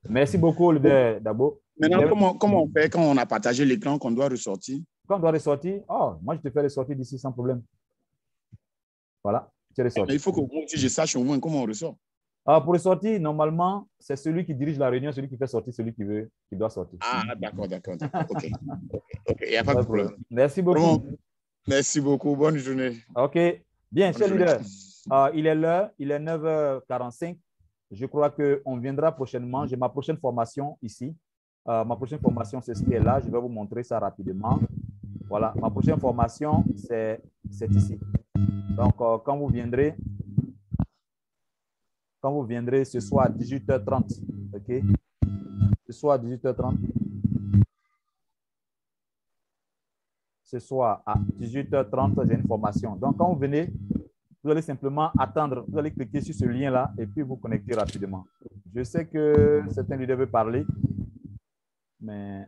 [SPEAKER 1] Merci beaucoup, leader Dabo.
[SPEAKER 6] Maintenant, comment on fait quand on a partagé l'écran qu'on doit ressortir?
[SPEAKER 1] Quand on doit ressortir, moi, je te fais ressortir d'ici sans problème. Voilà, tu ressorti.
[SPEAKER 6] Mais il faut que moi aussi, je sache au moins comment on ressort.
[SPEAKER 1] Pour ressortir, normalement, c'est celui qui dirige la réunion, celui qui fait sortir, celui qui doit sortir.
[SPEAKER 6] Ah, d'accord. OK. Il n'y a pas de problème.
[SPEAKER 1] Merci beaucoup.
[SPEAKER 6] Vraiment, merci beaucoup. Bonne journée.
[SPEAKER 1] OK. Bien, cher leader. Il est l'heure, il est 9h45. Je crois qu'on viendra prochainement. J'ai ma prochaine formation ici. Ma prochaine formation, c'est ce qui est là. Je vais vous montrer ça rapidement. Voilà, ma prochaine formation, c'est ici. Donc, quand vous viendrez ce soir à 18h30, OK? Ce soir à 18h30. Ce soir à 18h30, j'ai une formation. Donc, quand vous venez, vous allez simplement attendre. Vous allez cliquer sur ce lien-là et puis vous connecter rapidement. Je sais que certains leaders veulent parler, mais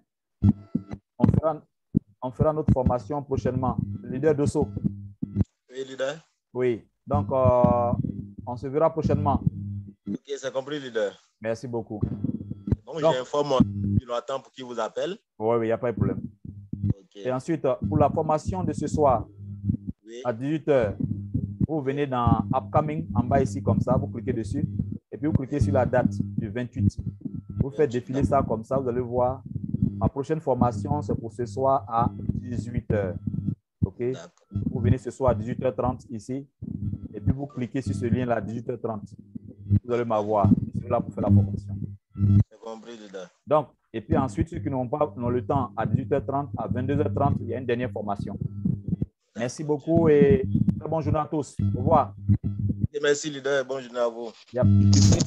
[SPEAKER 1] on fera notre formation prochainement. Leader Dosso.
[SPEAKER 5] Oui, leader.
[SPEAKER 1] Oui. Donc, on se verra prochainement.
[SPEAKER 5] Ok, c'est compris, leader.
[SPEAKER 1] Merci beaucoup.
[SPEAKER 5] Donc, j'informe Jonathan pour qu'il vous appelle.
[SPEAKER 1] Oui, il n'y a pas de problème.
[SPEAKER 5] Okay.
[SPEAKER 1] Et ensuite, pour la formation de ce soir, à 18h, vous venez dans Upcoming, en bas ici, comme ça, vous cliquez dessus, et puis vous cliquez sur la date du 28. Vous faites défiler ça comme ça, vous allez voir. Ma prochaine formation, c'est pour ce soir à 18h. OK? Vous venez ce soir à 18h30 ici, et puis vous cliquez sur ce lien-là à 18h30. Vous allez m'avoir. Je suis là pour faire la formation.
[SPEAKER 5] C'est compris, leader.
[SPEAKER 1] Donc, et puis ensuite, ceux qui n'ont pas le temps, à 18h30, à 22h30, il y a une dernière formation. Merci beaucoup et très bonne journée à tous. Au revoir.
[SPEAKER 5] Merci, leader. Bonne journée à vous.
[SPEAKER 1] Yep.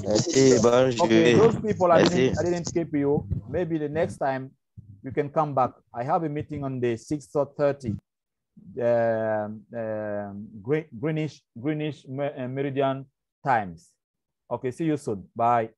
[SPEAKER 8] Merci, bonne journée.
[SPEAKER 1] Okay, those people I didn't skip you. Maybe the next time you can come back. I have a meeting on the 6:30 Greenwich Meridian times. Okay, see you soon. Bye.